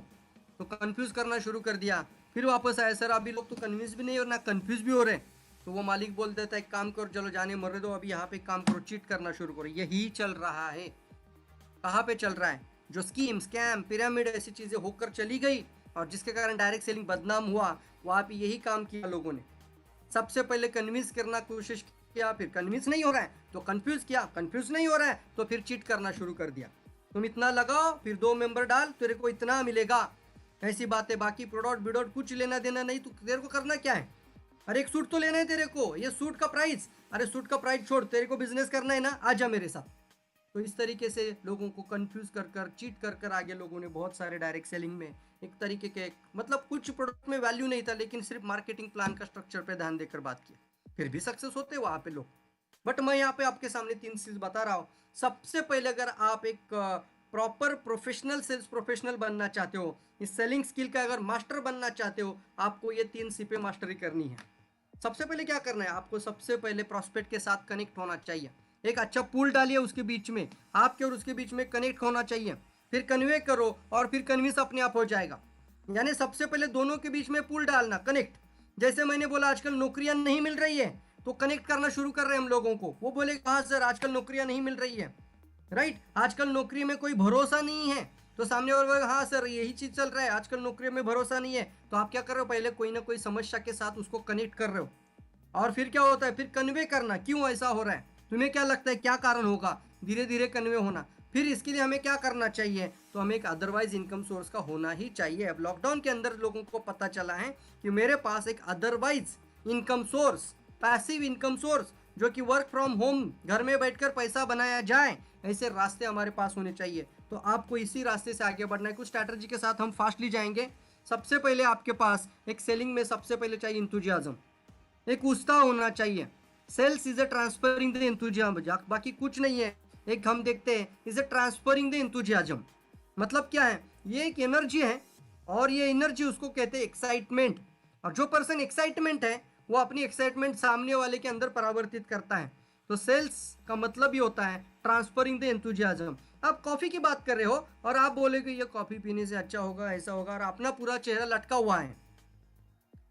तो कन्फ्यूज़ करना शुरू कर दिया, फिर वापस आए, सर अभी लोग तो कन्विंस भी नहीं हो ना कन्फ्यूज़ भी हो रहे। तो वो मालिक बोल देता है एक काम करो, चलो जाने मरने दो, अभी यहाँ पे काम करो, चीट करना शुरू करो। यही चल रहा है। कहाँ पे चल रहा है? जो स्कीम, स्कैम, पिरामिड ऐसी चीज़ें होकर चली गई और जिसके कारण डायरेक्ट सेलिंग बदनाम हुआ, वहाँ पे यही काम किया लोगों ने। सबसे पहले कन्विंस करना कोशिश किया, फिर कन्विंस नहीं हो रहा है तो कन्फ्यूज़ किया, कन्फ्यूज़ नहीं हो रहा है तो फिर चीट करना शुरू कर दिया। तुम इतना लगाओ, फिर 2 मेंबर डाल, तेरे को इतना मिलेगा, ऐसी बातें। बाकी प्रोडक्ट बिडोट कुछ लेना देना नहीं, तो तेरे को करना क्या है? अरे एक सूट तो लेना है तेरे को, ये सूट का प्राइस, अरे सूट का प्राइस छोड़, तेरे को बिजनेस करना है ना, आजा मेरे साथ। तो इस तरीके से लोगों को कंफ्यूज कर चीट कर आगे लोगों ने बहुत सारे डायरेक्ट सेलिंग में एक तरीके के, मतलब कुछ प्रोडक्ट में वैल्यू नहीं था, लेकिन सिर्फ मार्केटिंग प्लान का स्ट्रक्चर पे ध्यान देकर बात की, फिर भी सक्सेस होते वहाँ पे लोग। बट मैं यहाँ पे आपके सामने 3 चीज़ बता रहा हूँ। सबसे पहले अगर आप एक प्रॉपर प्रोफेशनल सेल्स प्रोफेशनल बनना चाहते हो, इस सेलिंग स्किल का अगर मास्टर बनना चाहते हो, आपको ये 3 सी पे मास्टरी करनी है। सबसे पहले क्या करना है, आपको सबसे पहले प्रॉस्पेक्ट के साथ कनेक्ट होना चाहिए। एक अच्छा पूल डालिए उसके बीच में, आपके और उसके बीच में कनेक्ट होना चाहिए, फिर कन्वे करो और फिर कन्विंस अपने आप हो जाएगा। यानी सबसे पहले दोनों के बीच में पूल डालना, कनेक्ट। जैसे मैंने बोला आजकल नौकरियां नहीं मिल रही है, तो कनेक्ट करना शुरू कर रहे हैं हम लोगों को। वो बोले कहाँ सर आजकल नौकरियां नहीं मिल रही है, राइट, आजकल नौकरी में कोई भरोसा नहीं है। तो सामने वाले हाँ सर यही चीज़ चल रहा है, आजकल नौकरी में भरोसा नहीं है। तो आप क्या कर रहे हो, पहले कोई ना कोई समस्या के साथ उसको कनेक्ट कर रहे हो, और फिर क्या होता है, फिर कन्वे करना, क्यों ऐसा हो रहा है, तुम्हें क्या लगता है क्या कारण होगा, धीरे धीरे कन्वे होना। फिर इसके लिए हमें क्या करना चाहिए, तो हमें एक अदरवाइज इनकम सोर्स का होना ही चाहिए। अब लॉकडाउन के अंदर लोगों को पता चला है कि मेरे पास एक otherwise income source, passive income source, जो कि वर्क फ्रॉम होम, घर में बैठकर पैसा बनाया जाए, ऐसे रास्ते हमारे पास होने चाहिए। तो आपको इसी रास्ते से आगे बढ़ना है। कुछ स्ट्रैटेजी के साथ हम फास्टली जाएंगे। सबसे पहले आपके पास एक सेलिंग में सबसे पहले चाहिए इंथुजियाज्म, एक उत्साह होना चाहिए। Sales is a transferring the enthusiasm, बाकी कुछ नहीं है। एक हम देखते हैं is a transferring the enthusiasm, मतलब क्या है, ये एक एनर्जी है और ये एनर्जी उसको कहते हैं एक्साइटमेंट। और जो पर्सन एक्साइटमेंट है वो अपनी एक्साइटमेंट सामने वाले के अंदर परावर्तित करता है। तो सेल्स का मतलब ही होता है ट्रांसफरिंग द एंथुजियाज्म। आप कॉफी की बात कर रहे हो और आप बोलेगे ये कॉफी पीने से अच्छा होगा, ऐसा होगा, और अपना पूरा चेहरा लटका हुआ है,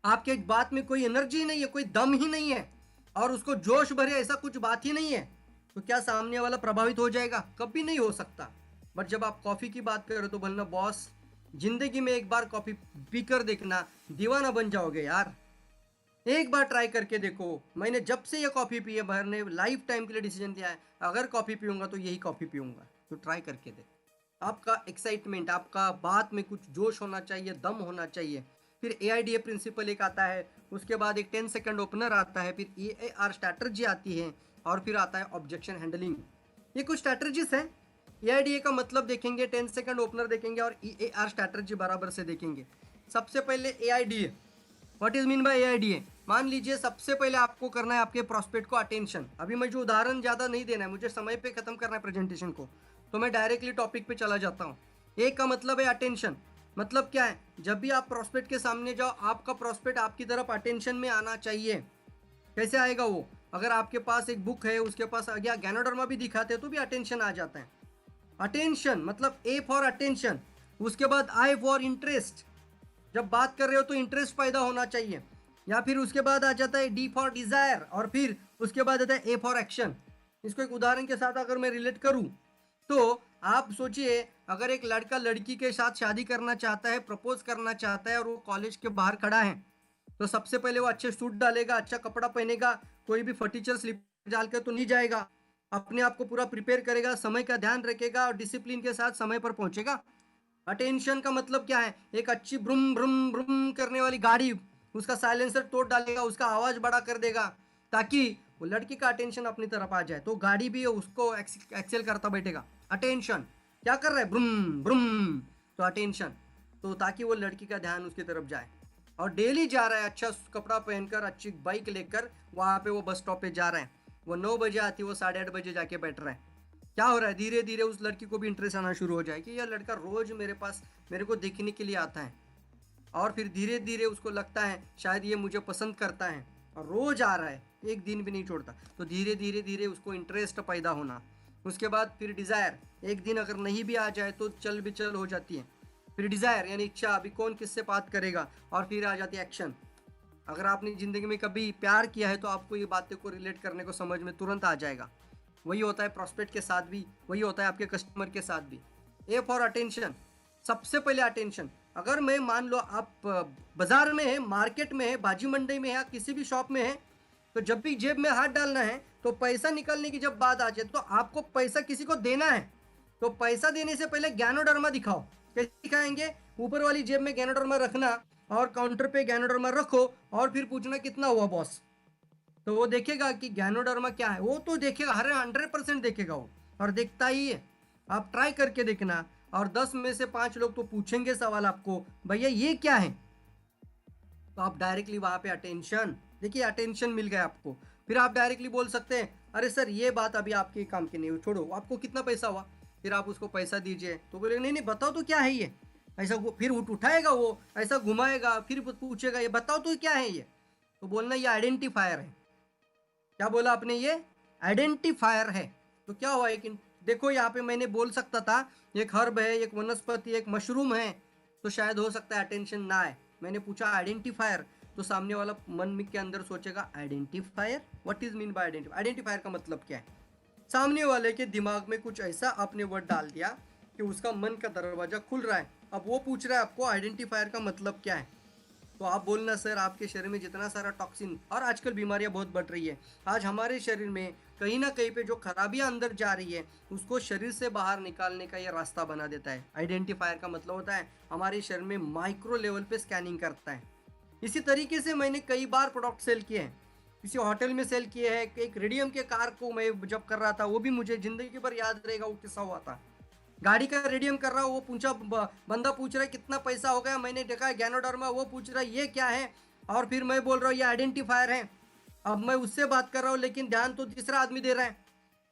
आपके बात में कोई एनर्जी नहीं है, कोई दम ही नहीं है, और उसको जोश भरे ऐसा कुछ बात ही नहीं है, तो क्या सामने वाला प्रभावित हो जाएगा? कभी नहीं हो सकता। बट जब आप कॉफी की बात करो तो बोलना बॉस जिंदगी में एक बार कॉफी पीकर देखना, दीवाना बन जाओगे यार, एक बार ट्राई करके देखो। मैंने जब से ये कॉफ़ी पी है, मैंने लाइफ टाइम के लिए डिसीजन लिया है, अगर कॉफ़ी पीऊंगा तो यही कॉफ़ी पीऊंगा। तो ट्राई करके दे। आपका एक्साइटमेंट, आपका बात में कुछ जोश होना चाहिए, दम होना चाहिए। फिर AIDA प्रिंसिपल एक आता है, उसके बाद एक 10 सेकंड ओपनर आता है, फिर EAR स्ट्रैटेजी आती है, और फिर आता है ऑब्जेक्शन हैंडलिंग। ये कुछ स्ट्रैटेजीज हैं। AIDA का मतलब देखेंगे, 10 सेकंड ओपनर देखेंगे, और EAR स्ट्रैटेजी बराबर से देखेंगे। सबसे पहले AIDA, what is mean bye AIDA? मान लीजिए सबसे पहले आपको करना है आपके प्रॉस्पेक्ट को अटेंशन। अभी मैं जो उदाहरण ज़्यादा नहीं देना है, मुझे समय पे खत्म करना है प्रेजेंटेशन को, तो मैं डायरेक्टली टॉपिक पे चला जाता हूँ। एक का मतलब है अटेंशन। मतलब क्या है? जब भी आप प्रॉस्पेक्ट के सामने जाओ, आपका प्रॉस्पेक्ट आपकी तरफ अटेंशन में आना चाहिए। कैसे आएगा वो? अगर आपके पास एक बुक है, उसके पास आगे गैनोडर्मा भी दिखाते हैं तो भी अटेंशन आ जाता है। अटेंशन मतलब A फॉर अटेंशन, उसके बाद I फॉर इंटरेस्ट। जब बात कर रहे हो तो इंटरेस्ट पैदा होना चाहिए। या फिर उसके बाद आ जाता है D फॉर डिजायर, और फिर उसके बाद आता है A फॉर एक्शन। इसको एक उदाहरण के साथ अगर मैं रिलेट करूं तो आप सोचिए, अगर एक लड़का लड़की के साथ शादी करना चाहता है, प्रपोज करना चाहता है, और वो कॉलेज के बाहर खड़ा है, तो सबसे पहले वो अच्छे सूट डालेगा, अच्छा कपड़ा पहनेगा, कोई भी फटीचर स्लिप डाल कर तो नहीं जाएगा। अपने आप को पूरा प्रिपेयर करेगा, समय का ध्यान रखेगा, और डिसिप्लिन के साथ समय पर पहुंचेगा। अटेंशन का मतलब क्या है? एक अच्छी ब्रुम ब्रुम ब्रुम करने वाली गाड़ी, उसका साइलेंसर तोड़ डालेगा, उसका आवाज बड़ा कर देगा, ताकि वो लड़की का अटेंशन अपनी तरफ आ जाए, तो गाड़ी भी उसको एक्सेल करता बैठेगा। अटेंशन क्या कर रहा है? ब्रुम ब्रुम, तो अटेंशन, तो ताकि वो लड़की का ध्यान उसकी तरफ जाए। और डेली जा रहा है अच्छा कपड़ा पहनकर, अच्छी बाइक लेकर, वहाँ पे वो बस स्टॉप पे जा रहा है, वो 9 बजे आती है, वो 8:30 बजे जाके बैठ रहा है। क्या हो रहा है? धीरे धीरे उस लड़की को भी इंटरेस्ट आना शुरू हो जाए कि यह लड़का रोज मेरे पास मेरे को देखने के लिए आता है, और फिर धीरे धीरे उसको लगता है शायद ये मुझे पसंद करता है, और रोज आ रहा है, एक दिन भी नहीं छोड़ता, तो धीरे धीरे धीरे उसको इंटरेस्ट पैदा होना। उसके बाद फिर डिज़ायर, एक दिन अगर नहीं भी आ जाए तो चल बिचल हो जाती है। फिर डिज़ायर यानी इच्छा, अभी कौन किससे बात करेगा, और फिर आ जाती है एक्शन। अगर आपने ज़िंदगी में कभी प्यार किया है तो आपको ये बातें को रिलेट करने को समझ में तुरंत आ जाएगा। वही होता है प्रॉस्पेक्ट के साथ भी, वही होता है आपके कस्टमर के साथ भी। ए फॉर अटेंशन, सबसे पहले अटेंशन। अगर मैं मान लो आप बाजार में है, मार्केट में है, भाजी मंडी में है, या किसी भी शॉप में है, तो जब भी जेब में हाथ डालना है तो पैसा निकलने की जब बात आ जाए तो आपको पैसा किसी को देना है, तो पैसा देने से पहले ज्ञानोडर्मा दिखाओ। कैसे दिखाएंगे? ऊपर वाली जेब में ज्ञानोडर्मा रखना, और काउंटर पे ज्ञानोडर्मा रखो, और फिर पूछना कितना हुआ बॉस, तो वो देखेगा कि ज्ञानोडर्मा क्या है, वो तो देखेगा, हर 100% देखेगा वो, और देखता ही है। आप ट्राई करके देखना, और 10 में से 5 लोग तो पूछेंगे सवाल आपको, भैया ये क्या है, तो आप डायरेक्टली वहां पे अटेंशन, देखिए अटेंशन मिल गया आपको। फिर आप डायरेक्टली बोल सकते हैं, अरे सर ये बात अभी आपके काम की नहीं, छोड़ो, आपको कितना पैसा हुआ, फिर आप उसको पैसा दीजिए, तो बोले नहीं नहीं बताओ तो क्या है ये, ऐसा फिर उठाएगा वो, ऐसा घुमाएगा, फिर पूछेगा ये बताओ तो क्या है ये, तो बोलना ये आइडेंटिफायर है। क्या बोला आपने? ये आइडेंटिफायर है। तो क्या हुआ, एक देखो यहाँ पे मैंने बोल सकता था एक हर्ब है, एक वनस्पति, एक मशरूम है, तो शायद हो सकता है अटेंशन ना आए। मैंने पूछा आइडेंटिफायर, तो सामने वाला मन में के अंदर सोचेगा identifier, what is mean bye identifier, identifier का मतलब क्या है। सामने वाले के दिमाग में कुछ ऐसा आपने वर्ड डाल दिया कि उसका मन का दरवाजा खुल रहा है। अब वो पूछ रहा है आपको आइडेंटिफायर का मतलब क्या है, तो आप बोलना सर आपके शरीर में जितना सारा टॉक्सिन, और आजकल बीमारियां बहुत बढ़ रही है, आज हमारे शरीर में कहीं ना कहीं पे जो खराबियां अंदर जा रही है उसको शरीर से बाहर निकालने का ये रास्ता बना देता है। आइडेंटिफायर का मतलब होता है हमारे शरीर में माइक्रो लेवल पे स्कैनिंग करता है। इसी तरीके से मैंने कई बार प्रोडक्ट सेल किए हैं, किसी होटल में सेल किए हैं। एक रेडियम के कार को मैं जब कर रहा था, वो भी मुझे जिंदगी भर याद रहेगा, वो किस्सा हुआ था। गाड़ी का रेडियम कर रहा हूँ, वो पूछा, बंदा पूछ रहा है कितना पैसा हो गया, मैंने देखा है ज्ञानोडर्मा, वो पूछ रहा है ये क्या है, और फिर मैं बोल रहा हूँ ये आइडेंटिफायर है। अब मैं उससे बात कर रहा हूँ लेकिन ध्यान तो तीसरा आदमी दे रहा है,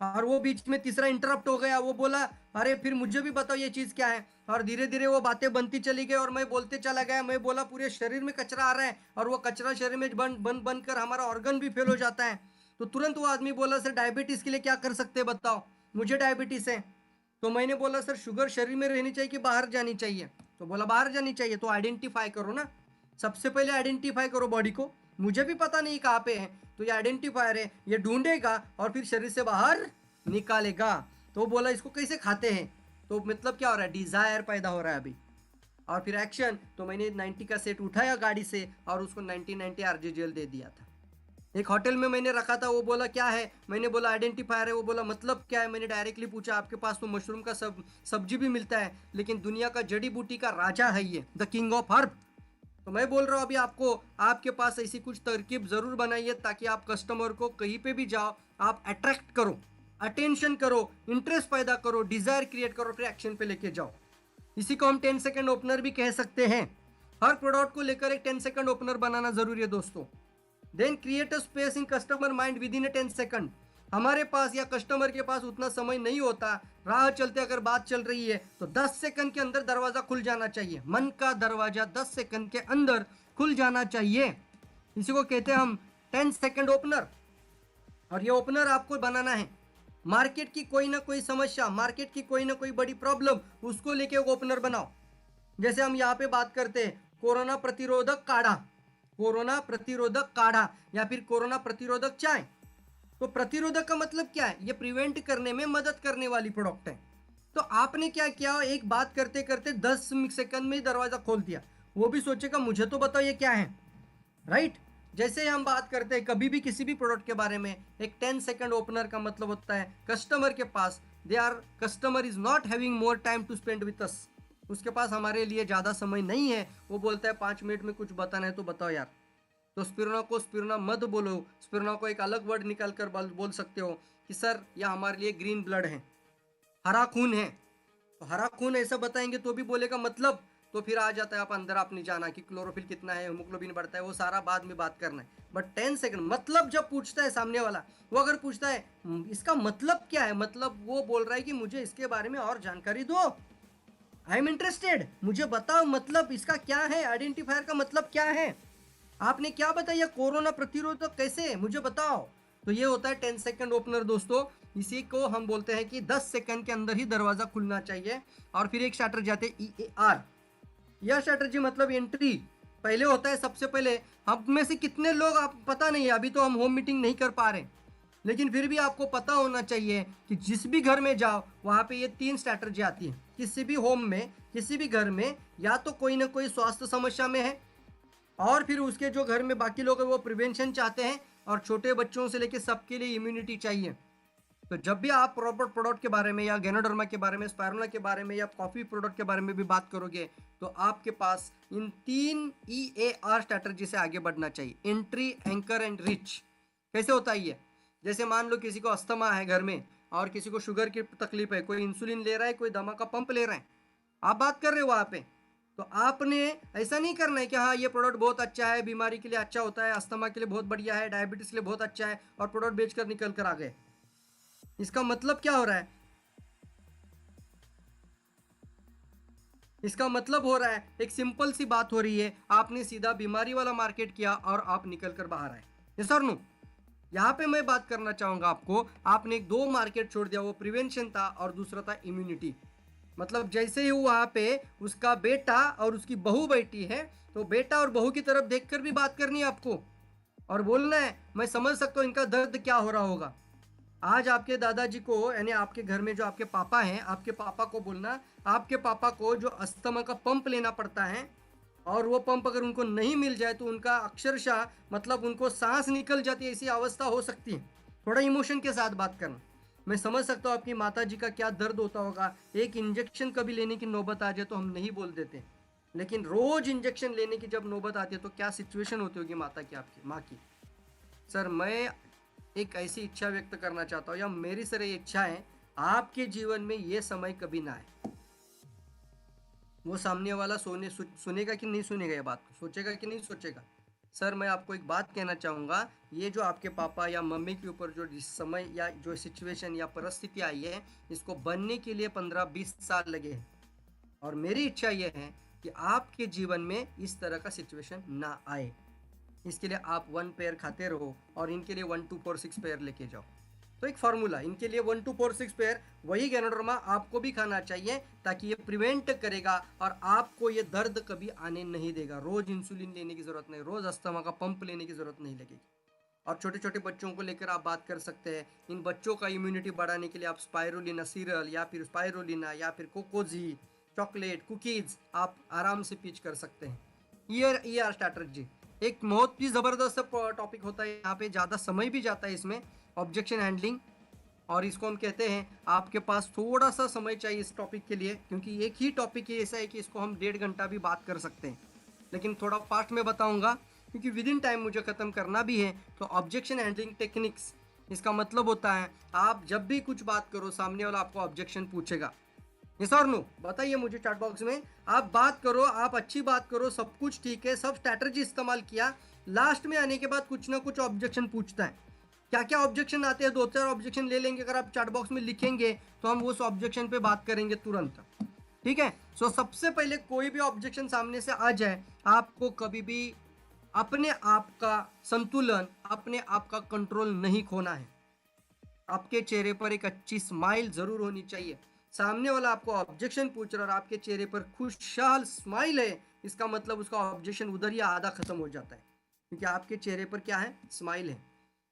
और वो बीच में तीसरा इंटरप्ट हो गया, वो बोला अरे फिर मुझे भी बताओ ये चीज क्या है, और धीरे धीरे वो बातें बनती चली गई और मैं बोलते चला गया, मैं बोला पूरे शरीर में कचरा आ रहा है और वो कचरा शरीर में बन बन बन कर हमारा ऑर्गन भी फेल हो जाता है। तो तुरंत वो आदमी बोला सर डायबिटीज के लिए क्या कर सकते हैं बताओ, मुझे डायबिटीज है। तो मैंने बोला सर शुगर शरीर में रहनी चाहिए कि बाहर जानी चाहिए, तो बोला बाहर जानी चाहिए। तो आइडेंटिफाई करो ना, सबसे पहले आइडेंटिफाई करो बॉडी को, मुझे भी पता नहीं कहाँ पे है, तो ये आइडेंटिफायर है, ये ढूंढेगा और फिर शरीर से बाहर निकालेगा। तो बोला इसको कैसे खाते हैं, तो मतलब क्या हो रहा है, डिजायर पैदा हो रहा है अभी। और फिर एक्शन, तो मैंने 90 का सेट उठाया गाड़ी से और उसको 90 आरजीजेल दे दिया था। एक होटल में मैंने रखा था, वो बोला क्या है, मैंने बोला आइडेंटिफायर है, वो बोला मतलब क्या है, मैंने डायरेक्टली पूछा आपके पास तो मशरूम का सब्जी भी मिलता है लेकिन दुनिया का जड़ी बूटी का राजा है ये, द किंग ऑफ हर्ब। तो मैं बोल रहा हूँ अभी आपको, आपके पास ऐसी कुछ तरकीब जरूर बनाइए ताकि आप कस्टमर को कहीं पे भी जाओ आप अट्रैक्ट करो, अटेंशन करो, इंटरेस्ट पैदा करो, डिजायर क्रिएट करो, फिर एक्शन पे लेके जाओ। इसी को हम 10 सेकंड ओपनर भी कह सकते हैं। हर प्रोडक्ट को लेकर एक 10 सेकंड ओपनर बनाना जरूरी है दोस्तों। Then create a space in customer mind within 10 second. हमारे पास या कस्टमर के पास उतना समय नहीं होता, राह चलते अगर बात चल रही है तो 10 सेकंड के अंदर दरवाजा खुल जाना चाहिए, मन का दरवाजा 10 सेकंड के अंदर खुल जाना चाहिए। इसी को कहते हैं हम 10 सेकंड ओपनर। और ये ओपनर आपको बनाना है, मार्केट की कोई ना कोई समस्या, मार्केट की कोई ना कोई बड़ी प्रॉब्लम, उसको लेके ओपनर बनाओ। जैसे हम यहाँ पे बात करते हैं कोरोना प्रतिरोधक काढ़ा, कोरोना प्रतिरोधक काढ़ा या फिर कोरोना प्रतिरोधक चाय। तो प्रतिरोधक का मतलब क्या है, ये प्रिवेंट करने में मदद करने वाली प्रोडक्ट है। तो आपने क्या किया, एक बात करते करते 10 सेकंड में ही दरवाजा खोल दिया, वो भी सोचेगा मुझे तो बताओ ये क्या है, राइट। जैसे हम बात करते हैं कभी भी किसी भी प्रोडक्ट के बारे में, एक 10 सेकंड ओपनर का मतलब होता है कस्टमर के पास, customer is not having more time to spend with us, उसके पास हमारे लिए ज़्यादा समय नहीं है, वो बोलता है 5 मिनट में कुछ बताना है तो बताओ यार। तो स्पिरुलिना को स्पिरुलिना मत बोलो, स्पिरुलिना को एक अलग वर्ड निकाल कर बोल सकते हो कि सर यह हमारे लिए ग्रीन ब्लड है, हरा खून है। तो हरा खून ऐसा बताएंगे तो भी बोलेगा मतलब, तो फिर आ जाता है आप अंदर, आप नहीं जाना कि क्लोरोफिल कितना है, हीमोग्लोबिन बढ़ता है, वो सारा बाद में बात करना है। बट 10 सेकंड मतलब जब पूछता है सामने वाला, वो अगर पूछता है इसका मतलब क्या है, मतलब वो बोल रहा है कि मुझे इसके बारे में और जानकारी दो, आई एम इंटरेस्टेड, मुझे बताओ मतलब इसका क्या है, आइडेंटिफायर का मतलब क्या है, आपने क्या बताया कोरोना प्रतिरोधक कैसे, मुझे बताओ। तो ये होता है 10 सेकंड ओपनर दोस्तों। इसी को हम बोलते हैं कि 10 सेकंड के अंदर ही दरवाजा खुलना चाहिए। और फिर एक स्ट्रैटेजी आते हैं EAR। यह स्ट्रैटेजी मतलब एंट्री पहले होता है, सबसे पहले हम में से कितने लोग आप पता नहीं है, अभी तो हम होम मीटिंग नहीं कर पा रहे, लेकिन फिर भी आपको पता होना चाहिए कि जिस भी घर में जाओ वहाँ पे ये 3 स्ट्रैटेजी आती है। किसी भी होम में, किसी भी घर में या तो कोई ना कोई स्वास्थ्य समस्या में है, और फिर उसके जो घर में बाकी लोग हैं वो प्रिवेंशन चाहते हैं, और छोटे बच्चों से लेकर सबके लिए इम्यूनिटी चाहिए। तो जब भी आप प्रॉपर प्रोडक्ट के बारे में या गैनोडर्मा के बारे में, स्पाइरुलिना के बारे में या कॉफी प्रोडक्ट के बारे में भी बात करोगे तो आपके पास इन 3 EAR स्ट्रैटेजी से आगे बढ़ना चाहिए, एंट्री, एंकर एंड रीच। कैसे होता है ये, जैसे मान लो किसी को अस्थमा है घर में और किसी को शुगर की तकलीफ है, कोई इंसुलिन ले रहा है, कोई दमा का पंप ले रहा है, आप बात कर रहे हो वहाँ पे, तो आपने ऐसा नहीं करना है कि हाँ ये प्रोडक्ट बहुत अच्छा है, बीमारी के लिए अच्छा होता है, अस्थमा के लिए बहुत बढ़िया है, डायबिटीज के लिए बहुत अच्छा है, और प्रोडक्ट बेचकर निकल कर आ गए। इसका मतलब क्या हो रहा है, इसका मतलब हो रहा है एक सिंपल सी बात हो रही है, आपने सीधा बीमारी वाला मार्केट किया और आप निकल कर बाहर आए। यस और नो। यहाँ पे मैं बात करना चाहूंगा आपको, आपने 2 मार्केट छोड़ दिया, वो प्रिवेंशन था और दूसरा था इम्यूनिटी। मतलब जैसे ही वहाँ पे उसका बेटा और उसकी बहू बैठी है, तो बेटा और बहू की तरफ देखकर भी बात करनी है आपको और बोलना है मैं समझ सकता हूँ इनका दर्द क्या हो रहा होगा। आज आपके दादाजी को, यानी आपके घर में जो आपके पापा हैं, आपके पापा को बोलना, आपके पापा को जो अस्थमा का पंप लेना पड़ता है और वो पंप अगर उनको नहीं मिल जाए तो उनका अक्षरशः मतलब उनको सांस निकल जाती है, ऐसी अवस्था हो सकती है। थोड़ा इमोशन के साथ बात करना। मैं समझ सकता हूँ आपकी माता जी का क्या दर्द होता होगा, एक इंजेक्शन कभी लेने की नौबत आ जाए तो हम नहीं बोल देते, लेकिन रोज इंजेक्शन लेने की जब नौबत आती है तो क्या सिचुएशन होती होगी माता की, आपकी माँ की। सर मैं एक ऐसी इच्छा व्यक्त करना चाहता हूँ, या मेरी सर ये इच्छा है आपके जीवन में ये समय कभी ना आए। वो सामने वाला सुनेगा कि नहीं सुनेगा, ये बात को सोचेगा कि नहीं सोचेगा, सर मैं आपको एक बात कहना चाहूँगा, ये जो आपके पापा या मम्मी के ऊपर जो जिस समय या जो सिचुएशन या परिस्थिति आई है, इसको बनने के लिए 15-20 साल लगे हैं। और मेरी इच्छा ये है कि आपके जीवन में इस तरह का सिचुएशन ना आए। इसके लिए आप 1 पेयर खाते रहो और इनके लिए 1 2 4 6 पेयर लेके जाओ। तो एक फार्मूला, इनके लिए 1 2 4 6 पेयर वही गैनोडर्मा आपको भी खाना चाहिए, ताकि ये प्रिवेंट करेगा और आपको ये दर्द कभी आने नहीं देगा। रोज इंसुलिन लेने की जरूरत नहीं, रोज अस्थमा का पंप लेने की जरूरत नहीं लगेगी। और छोटे छोटे बच्चों को लेकर आप बात कर सकते हैं। इन बच्चों का इम्यूनिटी बढ़ाने के लिए आप स्पाइरुलिना सीरियल या फिर स्पाइरुलिना या फिर कोकोजी चॉकलेट कुकीज आप आराम से पीच कर सकते हैं। ये आर स्ट्रैटेजी एक बहुत ही ज़बरदस्त टॉपिक होता है, यहाँ पे ज़्यादा समय भी जाता है इसमें, ऑब्जेक्शन हैंडलिंग। और इसको हम कहते हैं आपके पास थोड़ा सा समय चाहिए इस टॉपिक के लिए, क्योंकि एक ही टॉपिक ऐसा है कि इसको हम 1.5 घंटा भी बात कर सकते हैं, लेकिन थोड़ा फास्ट में बताऊंगा क्योंकि विद इन टाइम मुझे ख़त्म करना भी है। तो ऑब्जेक्शन हैंडलिंग टेक्निक्स, इसका मतलब होता है आप जब भी कुछ बात करो सामने वाला आपको ऑब्जेक्शन पूछेगा, यस और नो, बताइए मुझे चैट बॉक्स में। आप बात करो, आप अच्छी बात करो, सब कुछ ठीक है, सब स्ट्रैटेजी इस्तेमाल किया, लास्ट में आने के बाद कुछ ना कुछ ऑब्जेक्शन पूछता है। क्या क्या ऑब्जेक्शन आते हैं, 2-4 ऑब्जेक्शन ले लेंगे, अगर आप चैट बॉक्स में लिखेंगे तो हम उस ऑब्जेक्शन पे बात करेंगे तुरंत, ठीक है। सो सबसे पहले कोई भी ऑब्जेक्शन सामने से आ जाए, आपको कभी भी अपने आप का संतुलन, अपने आप का कंट्रोल नहीं खोना है। आपके चेहरे पर एक अच्छी स्माइल जरूर होनी चाहिए। सामने वाला आपको ऑब्जेक्शन पूछ रहा है और आपके चेहरे पर खुशहाल स्माइल है, इसका मतलब उसका ऑब्जेक्शन उधर ही आधा खत्म हो जाता है, क्योंकि आपके चेहरे पर क्या है, स्माइल है।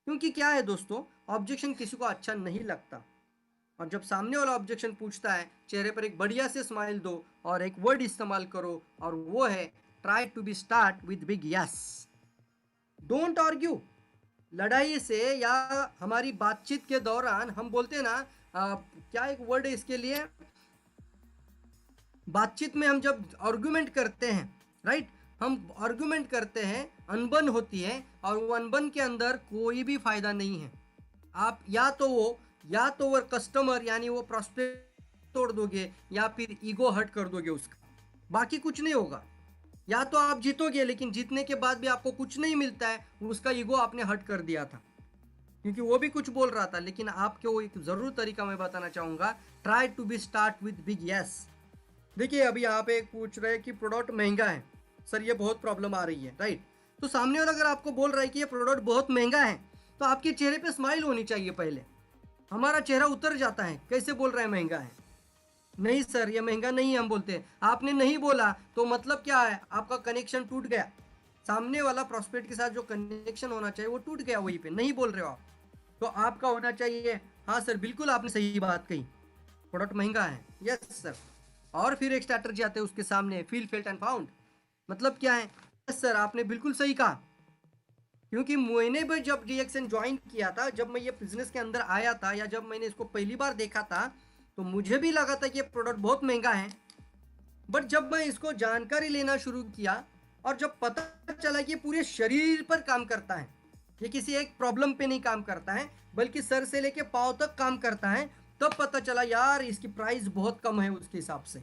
क्योंकि क्या है दोस्तों, ऑब्जेक्शन किसी को अच्छा नहीं लगता, और जब सामने वाला ऑब्जेक्शन पूछता है, चेहरे पर एक बढ़िया से स्माइल दो और एक वर्ड इस्तेमाल करो, और वो है try to be start with big yes. Don't argue. लड़ाई से या हमारी बातचीत के दौरान हम बोलते हैं ना, क्या एक वर्ड है इसके लिए, बातचीत में हम जब आर्गुमेंट करते हैं, राइट, हम आर्गुमेंट करते हैं, अनबन होती है, और वो अनबन के अंदर कोई भी फायदा नहीं है। आप या तो वो कस्टमर यानी वो प्रॉस्पेक्ट तोड़ दोगे, या फिर ईगो हर्ट कर दोगे उसका, बाकी कुछ नहीं होगा। या तो आप जीतोगे, लेकिन जीतने के बाद भी आपको कुछ नहीं मिलता है, उसका ईगो आपने हर्ट कर दिया था, क्योंकि वो भी कुछ बोल रहा था। लेकिन आपको एक जरूर तरीका मैं बताना चाहूंगा, try to be start with big yes. देखिए अभी यहाँ पे एक पूछ रहे हैं कि प्रोडक्ट महंगा है, सर ये बहुत प्रॉब्लम आ रही है, राइट। तो सामने वाला अगर आपको बोल रहा है कि ये प्रोडक्ट बहुत महंगा है, तो आपके चेहरे पे स्माइल होनी चाहिए पहले। हमारा चेहरा उतर जाता है, कैसे बोल रहे हैं महंगा है, नहीं सर ये महंगा नहीं है, हम बोलते हैं। आपने नहीं बोला तो मतलब क्या है, आपका कनेक्शन टूट गया, सामने वाला प्रॉस्पेक्ट के साथ जो कनेक्शन होना चाहिए वो टूट गया, वहीं पे नहीं बोल रहे हो आप। तो आपका होना चाहिए, हाँ सर बिल्कुल आपने सही बात कही, प्रोडक्ट महंगा है, यस सर। और फिर एक स्ट्रैटेजी आते हैं उसके सामने, फील फेल्ट एंड फाउंड। मतलब क्या है, यस सर आपने बिल्कुल सही कहा, क्योंकि मैंने भी जब रिएक्शन ज्वाइन किया था, जब मैं ये बिजनेस के अंदर आया था, या जब मैंने इसको पहली बार देखा था, तो मुझे भी लगा था कि ये प्रोडक्ट बहुत महंगा है। बट जब मैं इसको जानकारी लेना शुरू किया और जब पता चला कि ये पूरे शरीर पर काम करता है, ये किसी एक प्रॉब्लम पे नहीं काम करता है, बल्कि सर से लेके पाँव तक काम करता है, तब पता चला यार इसकी प्राइस बहुत कम है उसके हिसाब से।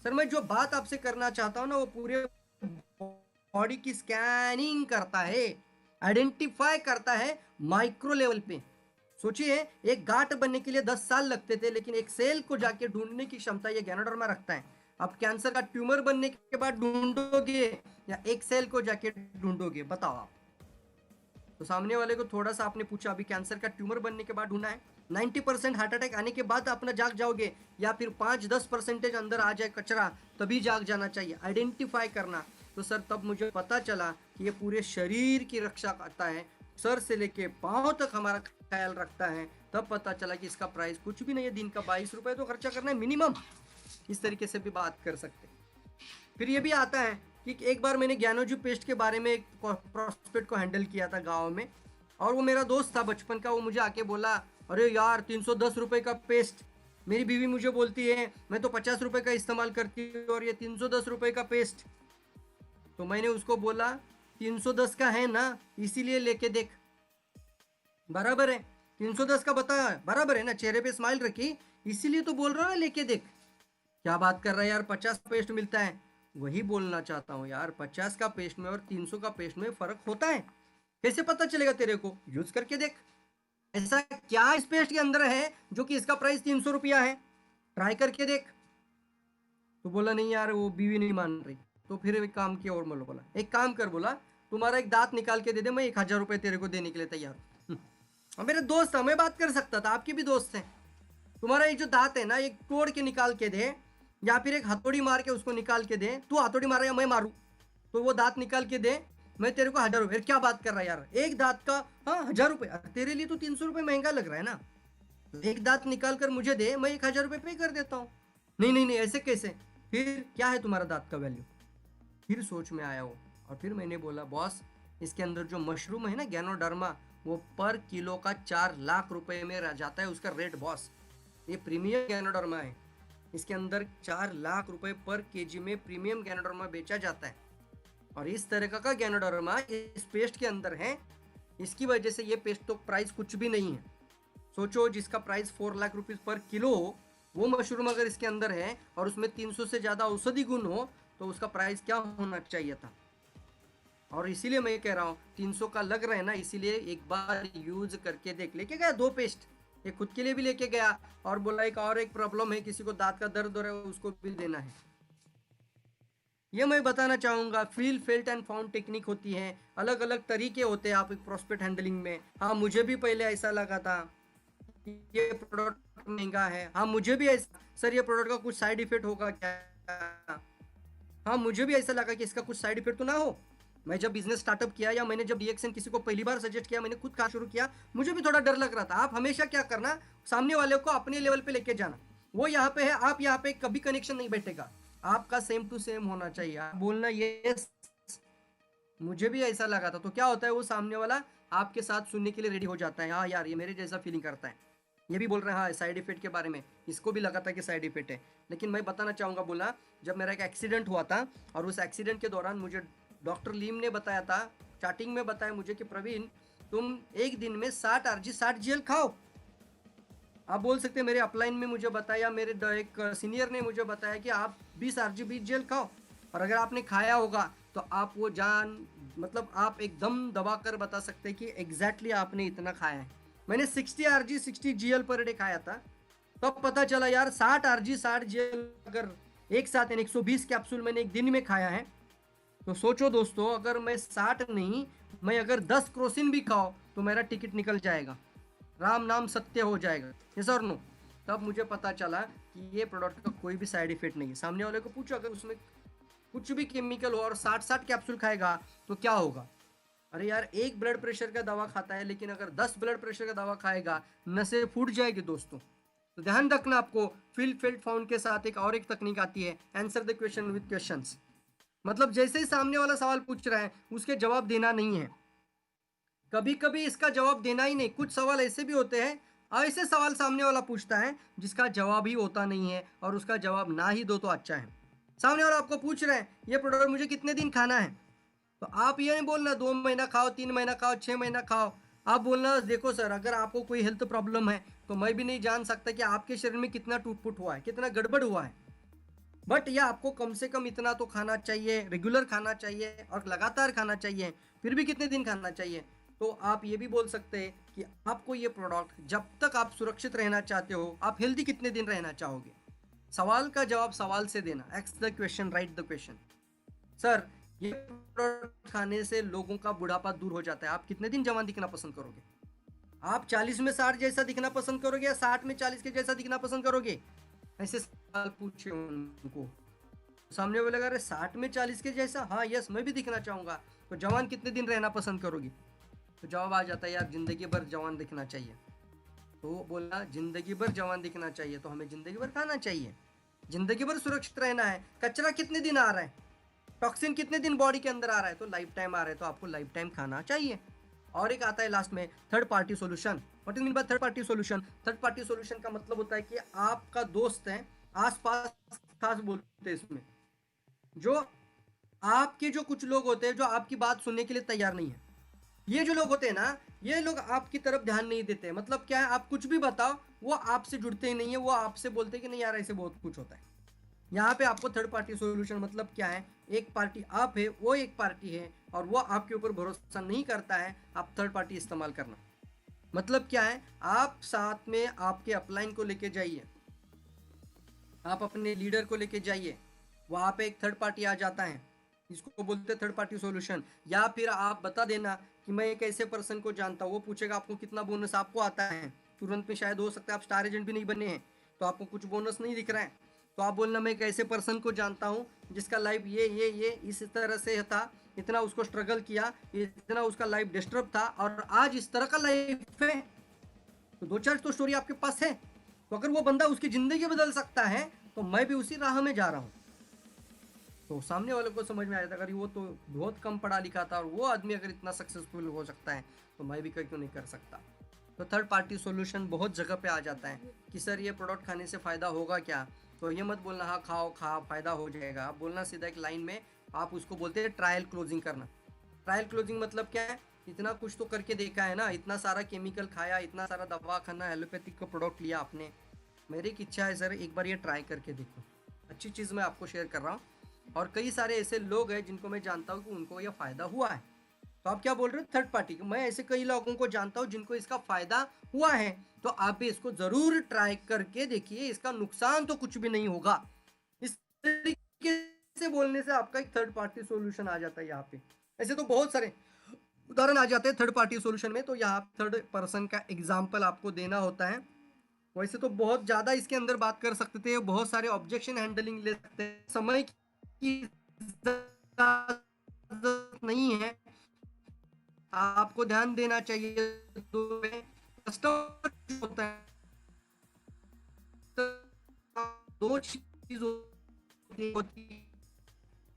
सर मैं जो बात आपसे करना चाहता हूँ ना, वो पूरे बॉडी की स्कैनिंग करता है, आइडेंटिफाई करता है माइक्रो लेवल पे। सोचिए एक गांठ बनने के लिए 10 साल लगते थे, लेकिन एक सेल को जाके ढूंढने की क्षमता ये गैनोडर्मा रखता है। आप कैंसर का ट्यूमर बनने के बाद ढूंढोगे या एक सेल को जाके ढूंढोगे, बताओ आप। तो सामने वाले को थोड़ा सा आपने पूछा, अभी कैंसर का ट्यूमर बनने के बाद ढूंढना है, 90% हार्ट अटैक आने के बाद अपना जाग जाओगे, या फिर 5-10% अंदर आ जाए कचरा तभी जाग जाना चाहिए, आइडेंटिफाई करना। तो सर तब मुझे पता चला कि ये पूरे शरीर की रक्षा करता है, सर से लेके पाँव तक हमारा ख्याल रखता है। तब पता चला कि इसका प्राइस कुछ भी नहीं है, दिन का 22 रुपये तो खर्चा करना है मिनिमम। इस तरीके से भी बात कर सकते। फिर ये भी आता है कि एक बार मैंने ज्ञानोजू पेस्ट के बारे में एक प्रॉस्पेक्ट को हैंडल किया था गाँव में, और वो मेरा दोस्त था बचपन का। वो मुझे आके बोला, अरे यार 310 रुपये का पेस्ट, मेरी बीवी मुझे बोलती है मैं तो 50 रुपये का इस्तेमाल करती हूँ और ये 310 रुपये का पेस्ट। तो मैंने उसको बोला 310 का है ना, इसीलिए लेके देख, बराबर है 310 का, बता बराबर है ना, चेहरे पे स्माइल रखी, इसीलिए तो बोल रहा है लेके देख। क्या बात कर रहा है यार, 50 पेस्ट मिलता है, वही बोलना चाहता हूँ यार, 50 का पेस्ट में और 300 का पेस्ट में फर्क होता है। कैसे पता चलेगा तेरे को? यूज करके देख। ऐसा क्या इस पेस्ट के अंदर है जो कि इसका प्राइस 300 रुपया है? ट्राई करके देख। तो बोला नहीं यार, वो बीवी नहीं मान रही। तो फिर एक काम किया और बोला एक काम कर, बोला तुम्हारा एक दांत निकाल के दे दे, मैं 1000 रुपये तेरे को देने के लिए तैयार हूँ। और मेरे दोस्त था, मैं बात कर सकता था, आपके भी दोस्त हैं। तुम्हारा ये जो दांत है ना, एक तोड़ के निकाल के दे, या फिर एक हथौड़ी मार के उसको निकाल के दे। तू हथौड़ी मारा या मैं मारूं? तो वो दांत निकाल के दे, मैं तेरे को 1000 रुपये। क्या बात कर रहा है यार, एक दांत का हाँ 1000 रुपये? तेरे लिए तो 300 रुपये महंगा लग रहा है ना। एक दांत निकाल कर मुझे दे, मैं 1000 रुपये पे कर देता हूँ। नहीं नहीं नहीं, ऐसे कैसे? फिर क्या है तुम्हारा दांत का वैल्यू? फिर सोच में आया वो, और फिर मैंने बोला बॉस, इसके अंदर जो मशरूम है ना गैनोडर्मा, वो पर किलो का 4 लाख रुपए में जाता है उसका रेट बॉस। ये प्रीमियम गैनोडर्मा है, इसके अंदर 4 लाख रुपए पर केजी में प्रीमियम गैनोडर्मा बेचा जाता है। और इस तरह का गैनोडर्मा इस पेस्ट के अंदर है। इसकी वजह से ये पेस्ट तो प्राइस कुछ भी नहीं है। सोचो, जिसका price 4 lakh rupees per kilo हो, वो मशरूम अगर इसके अंदर है और उसमें 300 से ज़्यादा औषधि गुण हो, तो उसका प्राइस क्या होना चाहिए था? और इसीलिए मैं कह रहा हूँ 300 का लग रहा है ना, इसीलिए एक बार यूज करके देख। लेके गया 2 पेस्ट, एक खुद के लिए भी लेके गया, और बोला एक प्रॉब्लम है, किसी को दांत का दर्द हो रहा है उसको भी देना है। ये मैं बताना चाहूँगा, feel felt and found technique होती है, अलग अलग तरीके होते हैं आप एक प्रॉस्पेक्ट हैंडलिंग में। हाँ, मुझे भी पहले ऐसा लगा था ये प्रोडक्ट महंगा है। हाँ, मुझे भी ऐसा, सर ये प्रोडक्ट का कुछ साइड इफेक्ट होगा क्या? हाँ, मुझे भी ऐसा लगा कि इसका कुछ साइड इफेक्ट तो ना हो। मैं जब बिजनेस स्टार्टअप किया, या मैंने जब डीएक्सएन किसी को पहली बार सजेस्ट किया, मैंने खुद काम शुरू किया, मुझे भी थोड़ा डर लग रहा था। आप हमेशा क्या करना, सामने वाले को अपने लेवल पे लेके जाना। वो यहाँ पे है, आप यहाँ पे, कभी कनेक्शन नहीं बैठेगा, आपका सेम टू सेम होना चाहिए। आप बोलना ये, मुझे भी ऐसा लगा था। तो क्या होता है, वो सामने वाला आपके साथ सुनने के लिए रेडी हो जाता है। हाँ यार, ये मेरे जैसा फीलिंग करता है, ये भी बोल रहे हैं हाँ साइड इफेक्ट के बारे में, इसको भी लगा था कि साइड इफेक्ट है। लेकिन मैं बताना चाहूँगा, बोला जब मेरा एक एक्सीडेंट हुआ था, और उस एक्सीडेंट के दौरान मुझे डॉक्टर लीम ने बताया था, स्टार्टिंग में बताया मुझे कि प्रवीण, तुम एक दिन में 60 आरजी 60 जेल खाओ। आप बोल सकते हैं मेरे अपलाइन में मुझे बताया, मेरे एक सीनियर ने मुझे बताया कि आप 20 आरजी 20 जेल खाओ, और अगर आपने खाया होगा तो आप वो जान, मतलब आप एकदम दबा कर बता सकते हैं कि एग्जैक्टली आपने इतना खाया है। मैंने 60 आरजी 60 जीएल पर डे खाया था, तब पता चला यार 60 आरजी 60 जीएल अगर एक साथ 120 कैप्सूल मैंने एक दिन में खाया है, तो सोचो दोस्तों, अगर मैं 60 नहीं, मैं अगर 10 क्रोसिन भी खाओ तो मेरा टिकट निकल जाएगा, राम नाम सत्य हो जाएगा। यस और नो? तब मुझे पता चला कि ये प्रोडक्ट का कोई भी साइड इफेक्ट नहीं है। सामने वाले को पूछो, अगर उसमें कुछ भी केमिकल हो और 60 कैप्सूल खाएगा तो क्या होगा? अरे यार, एक ब्लड प्रेशर का दवा खाता है, लेकिन अगर 10 ब्लड प्रेशर का दवा खाएगा, नसें फूट जाएगी दोस्तों। तो ध्यान रखना, आपको फील फेल्ट फाउंड के साथ एक तकनीक आती है, answer the question with questions. मतलब जैसे ही सामने वाला सवाल पूछ रहा है, उसके जवाब देना नहीं है। कभी कभी इसका जवाब देना ही नहीं। कुछ सवाल ऐसे भी होते हैं, ऐसे सवाल सामने वाला पूछता है जिसका जवाब ही होता नहीं है, और उसका जवाब ना ही दो तो अच्छा है। सामने वाला आपको पूछ रहे हैं ये प्रोडक्ट मुझे कितने दिन खाना है, तो आप ये नहीं बोलना 2 महीना खाओ, 3 महीना खाओ, 6 महीना खाओ। आप बोलना देखो सर, अगर आपको कोई हेल्थ प्रॉब्लम है तो मैं भी नहीं जान सकता कि आपके शरीर में कितना टूट-फूट हुआ है, कितना गड़बड़ हुआ है, बट यह आपको कम से कम इतना तो खाना चाहिए, रेगुलर खाना चाहिए और लगातार खाना चाहिए। फिर भी कितने दिन खाना चाहिए? तो आप ये भी बोल सकते हैं कि आपको ये प्रोडक्ट, जब तक आप सुरक्षित रहना चाहते हो, आप हेल्दी कितने दिन रहना चाहोगे? सवाल का जवाब सवाल से देना। X the question, right the question. Sir, ये प्रोडक्ट खाने से लोगों का बुढ़ापा दूर हो जाता है, आप कितने दिन जवान दिखना पसंद करोगे? आप 40 में 60 जैसा दिखना पसंद करोगे, या 60 में 40 के जैसा दिखना पसंद करोगे? ऐसे सवाल पूछे उनको। सामने वाले लगा रहे 60 में 40 के जैसा, हाँ यस मैं भी दिखना चाहूंगा। तो जवान कितने दिन रहना पसंद करोगे? तो जवाब आ जाता है यार जिंदगी भर जवान दिखना चाहिए। तो बोला जिंदगी भर जवान दिखना चाहिए, तो हमें जिंदगी भर खाना चाहिए, जिंदगी भर सुरक्षित रहना है। कचरा कितने दिन आ रहा है, टॉक्सिन कितने दिन बॉडी के अंदर आ रहा है, तो लाइफ टाइम आ रहा है, तो आपको लाइफ टाइम खाना चाहिए। और एक आता है लास्ट में third party solution. What is mean by third party solution? Third party solution का मतलब होता है कि आपका दोस्त है, आसपास खास बोलते हैं इसमें, जो आपके जो कुछ लोग होते हैं जो आपकी बात सुनने के लिए तैयार नहीं है। ये जो लोग होते हैं ना, ये लोग आपकी तरफ ध्यान नहीं देते। मतलब क्या है, आप कुछ भी बताओ वो आपसे जुड़ते ही नहीं है, वो आपसे बोलते हैं कि नहीं यार ऐसे बहुत कुछ होता है। यहाँ पे आपको थर्ड पार्टी सॉल्यूशन मतलब क्या है, एक पार्टी आप है, वो एक पार्टी है और वो आपके ऊपर भरोसा नहीं करता है, आप थर्ड पार्टी इस्तेमाल करना। मतलब क्या है, आप साथ में आपके अपलाइन को लेके जाइए, आप अपने लीडर को लेके जाइए, वहाँ पे एक थर्ड पार्टी आ जाता है, इसको बोलते हैं थर्ड पार्टी सॉल्यूशन। या फिर आप बता देना कि मैं एक ऐसे पर्सन को जानता हूँ, वो पूछेगा आपको कितना बोनस आपको आता है, तुरंत में शायद हो सकता है आप स्टार एजेंट भी नहीं बने हैं तो आपको कुछ बोनस नहीं दिख रहा है, तो आप बोलना मैं एक ऐसे पर्सन को जानता हूँ जिसका लाइफ ये इस तरह से था, इतना उसको स्ट्रगल किया, इतना उसका लाइफ डिस्टर्ब था और आज इस तरह का लाइफ है। तो दो चार तो स्टोरी आपके पास है, तो अगर वो बंदा उसकी जिंदगी बदल सकता है तो मैं भी उसी राह में जा रहा हूँ। तो सामने वाले को समझ में आया था, अगर वो तो बहुत कम पढ़ा लिखा था और वो आदमी अगर इतना सक्सेसफुल हो सकता है तो मैं भी क्यों नहीं कर सकता। तो थर्ड पार्टी सॉल्यूशन बहुत जगह पे आ जाता है कि सर ये प्रोडक्ट खाने से फ़ायदा होगा क्या, तो ये मत बोलना हाँ खाओ खा फ़ायदा हो जाएगा, आप बोलना सीधा एक लाइन में, आप उसको बोलते हैं ट्रायल क्लोजिंग करना। ट्रायल क्लोजिंग मतलब क्या है, इतना कुछ तो करके देखा है ना, इतना सारा केमिकल खाया, इतना सारा दवा खाना, एलोपैथिक का प्रोडक्ट लिया आपने, मेरी एक इच्छा है सर एक बार ये ट्राई करके देखो। अच्छी चीज़ मैं आपको शेयर कर रहा हूँ और कई सारे ऐसे लोग हैं जिनको मैं जानता हूँ कि उनको यह फ़ायदा हुआ है। तो आप क्या बोल रहे हो थर्ड पार्टी, मैं ऐसे कई लोगों को जानता हूँ जिनको इसका फ़ायदा हुआ है, तो आप भी इसको ज़रूर ट्राई करके देखिए, इसका नुकसान तो कुछ भी नहीं होगा। इस तरीके से बोलने से आपका एक थर्ड पार्टी सॉल्यूशन आ जाता है यहाँ पे। ऐसे तो बहुत सारे उदाहरण आ जाते हैं थर्ड पार्टी सॉल्यूशन में, तो यहाँ थर्ड पर्सन का एग्जाम्पल आपको देना होता है। वैसे तो बहुत ज़्यादा इसके अंदर बात कर सकते थे, बहुत सारे ऑब्जेक्शन हैंडलिंग ले सकते हैं, समय की ज़रूरत नहीं है, आपको ध्यान देना चाहिए। तो कस्टमर होता है, दो चीज होती है,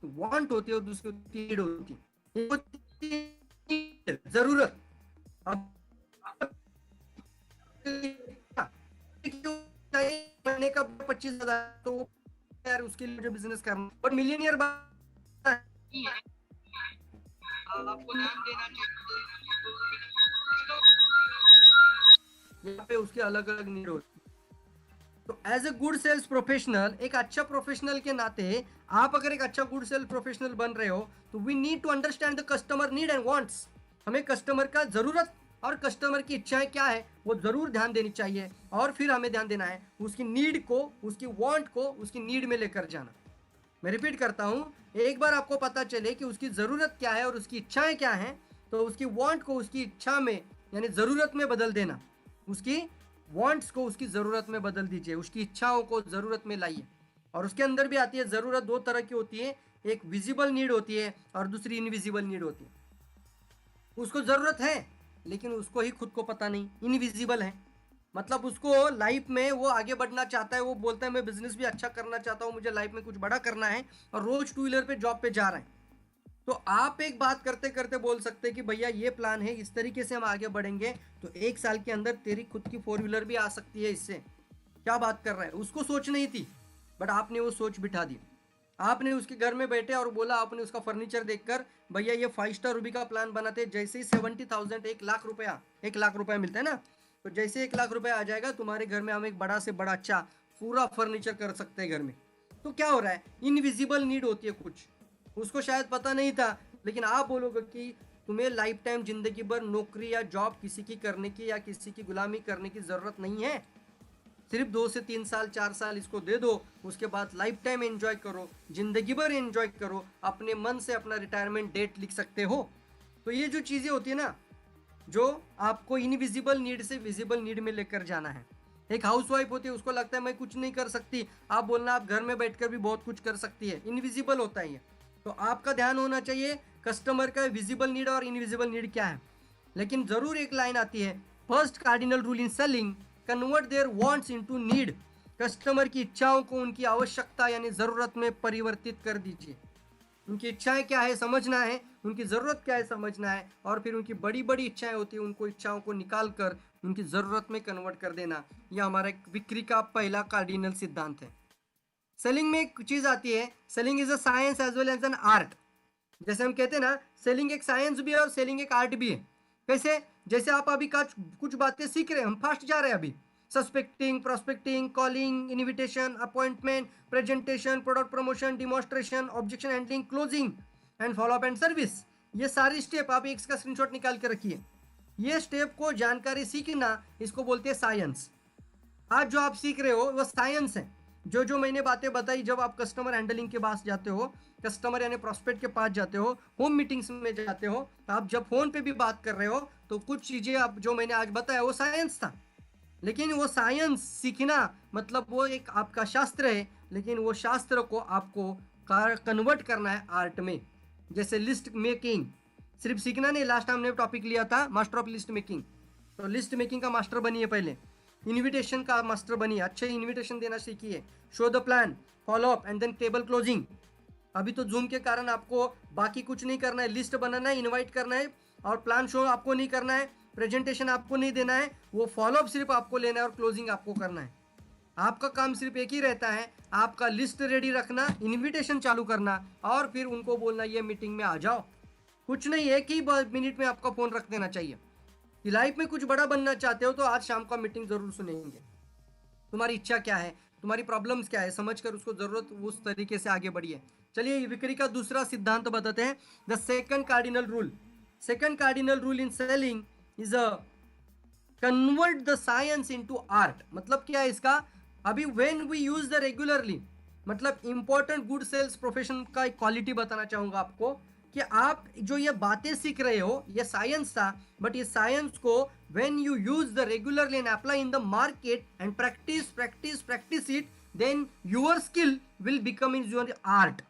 वांट होती है और दूसरी नीड होती है। एक होती है जरूरत, अब महीने का 25,000 तो यार उसके लिए बिजनेस करना, और मिलियनियर आपको ध्यान देना चाहिए, यहाँ पे उसके अलग अलग नीड होती है। तो as a good sales professional, एक अच्छा प्रोफेशनल के नाते आप अगर एक अच्छा गुड सेल्स प्रोफेशनल बन रहे हो तो we need to understand the customer need and wants. हमें कस्टमर का जरूरत और कस्टमर की इच्छाएं क्या है वो जरूर ध्यान देनी चाहिए, और फिर हमें ध्यान देना है उसकी नीड को, उसकी वांट को उसकी नीड में लेकर जाना। मैं रिपीट करता हूं, एक बार आपको पता चले कि उसकी ज़रूरत क्या है और उसकी इच्छाएं क्या हैं, तो उसकी वांट को उसकी इच्छा में यानी ज़रूरत में बदल देना, उसकी वांट्स को उसकी ज़रूरत में बदल दीजिए, उसकी इच्छाओं को ज़रूरत में लाइए। और उसके अंदर भी आती है ज़रूरत, दो तरह की होती है, एक विजिबल नीड होती है और दूसरी इनविजिबल नीड होती है। उसको ज़रूरत है लेकिन उसको ही खुद को पता नहीं, इनविजिबल है, मतलब उसको लाइफ में वो आगे बढ़ना चाहता है, वो बोलता है मैं बिजनेस भी अच्छा करना चाहता हूँ, मुझे लाइफ में कुछ बड़ा करना है, और रोज टू व्हीलर पे जॉब पे जा रहा है। तो आप एक बात करते करते बोल सकते हैं कि भैया ये प्लान है, इस तरीके से हम आगे बढ़ेंगे तो 1 साल के अंदर तेरी खुद की 4 व्हीलर भी आ सकती है इससे। क्या बात कर रहा है, उसको सोच नहीं थी बट आपने वो सोच बिठा दी। आपने उसके घर में बैठे और बोला, आपने उसका फर्नीचर देखकर भैया ये 5 स्टार रूबी का प्लान बनाते, जैसे ही 70,000 1 लाख रुपया मिलता है ना, तो जैसे 1 लाख रुपया आ जाएगा तुम्हारे घर में हम एक बड़ा से बड़ा अच्छा पूरा फर्नीचर कर सकते हैं घर में। तो क्या हो रहा है, इनविजिबल नीड होती है कुछ, उसको शायद पता नहीं था, लेकिन आप बोलोगे कि तुम्हें लाइफ टाइम जिंदगी भर नौकरी या जॉब किसी की करने की या किसी की गुलामी करने की जरूरत नहीं है, सिर्फ 2 से 3 साल 4 साल इसको दे दो, उसके बाद लाइफ टाइम एंजॉय करो, जिंदगी भर एंजॉय करो, अपने मन से अपना रिटायरमेंट डेट लिख सकते हो। तो ये जो चीज़ें होती है ना, जो आपको इनविजिबल नीड से विजिबल नीड में लेकर जाना है। एक हाउसवाइफ होती है, उसको लगता है मैं कुछ नहीं कर सकती, आप बोलना आप घर में बैठकर भी बहुत कुछ कर सकती है, इनविजिबल होता है ये। तो आपका ध्यान होना चाहिए कस्टमर का विजिबल नीड और इनविजिबल नीड क्या है। लेकिन जरूर एक लाइन आती है, first cardinal rule in selling, convert there wants into need. Customer की इच्छाओं को उनकी आवश्यकता यानी ज़रूरत में परिवर्तित कर दीजिए। उनकी इच्छाएं क्या है समझना है, उनकी ज़रूरत क्या है समझना है, और फिर उनकी बड़ी बड़ी इच्छाएं होती है, उनको इच्छाओं को निकाल कर उनकी ज़रूरत में कन्वर्ट कर देना। यह हमारा बिक्री का पहला कार्डिनल सिद्धांत है। सेलिंग में एक चीज़ आती है, selling is a science as well as an art. जैसे हम कहते हैं ना, सेलिंग एक साइंस भी है और सेलिंग एक आर्ट भी है। कैसे, जैसे आप अभी का कुछ बातें सीख रहे हैं, हम फास्ट जा रहे हैं, अभी suspecting, prospecting, calling, invitation, appointment, presentation, product promotion, demonstration, objection handling, closing and follow up and service. ये सारी स्टेप आप एक इसका स्क्रीनशॉट निकाल के रखिए। ये स्टेप को जानकारी सीखना, इसको बोलते हैं साइंस। आज जो आप सीख रहे हो वो साइंस है। जो जो मैंने बातें बताई, जब आप कस्टमर हैंडलिंग के पास जाते हो, कस्टमर यानी प्रोस्पेक्ट के पास जाते हो, होम मीटिंग्स में जाते हो, आप जब फोन पे भी बात कर रहे हो, तो कुछ चीजें आप जो मैंने आज बताया वो साइंस था। लेकिन वो साइंस सीखना मतलब वो एक आपका शास्त्र है, लेकिन वो शास्त्र को आपको कन्वर्ट करना है आर्ट में। जैसे लिस्ट मेकिंग सिर्फ सीखना नहीं, लास्ट टाइम हमने टॉपिक लिया था मास्टर ऑफ लिस्ट मेकिंग, तो लिस्ट मेकिंग का मास्टर बनिए, पहले इनविटेशन का मास्टर बनिए, अच्छे इनविटेशन देना सीखिए, show the plan, follow up and then table closing. अभी तो जूम के कारण आपको बाकी कुछ नहीं करना है, लिस्ट बनाना है, इनवाइट करना है, और प्लान शो आपको नहीं करना है, प्रेजेंटेशन आपको नहीं देना है, वो फॉलो अप सिर्फ आपको लेना है और क्लोजिंग आपको करना है। आपका काम सिर्फ एक ही रहता है, आपका लिस्ट रेडी रखना, इनविटेशन चालू करना, और फिर उनको बोलना ये मीटिंग में आ जाओ। कुछ नहीं, एक ही मिनट में आपका फोन रख देना चाहिए। कि लाइफ में कुछ बड़ा बनना चाहते हो तो आज शाम का मीटिंग जरूर सुनेंगे। तुम्हारी इच्छा क्या है, तुम्हारी प्रॉब्लम्स क्या है, समझकर उसको जरूरत उस तरीके से आगे बढ़िए। चलिए विक्री का दूसरा सिद्धांत बताते हैं, the second cardinal rule. Second cardinal rule in selling is a convert the science into art. मतलब क्या है इसका? अभी when we use the regularly, मतलब इंपॉर्टेंट गुड सेल्स प्रोफेशन का एक क्वालिटी बताना चाहूंगा आपको, कि आप जो ये बातें सीख रहे हो ये साइंस था, बट ये साइंस को when you use the regularly and apply in the market and practice practice practice it, then your skill will become in your art.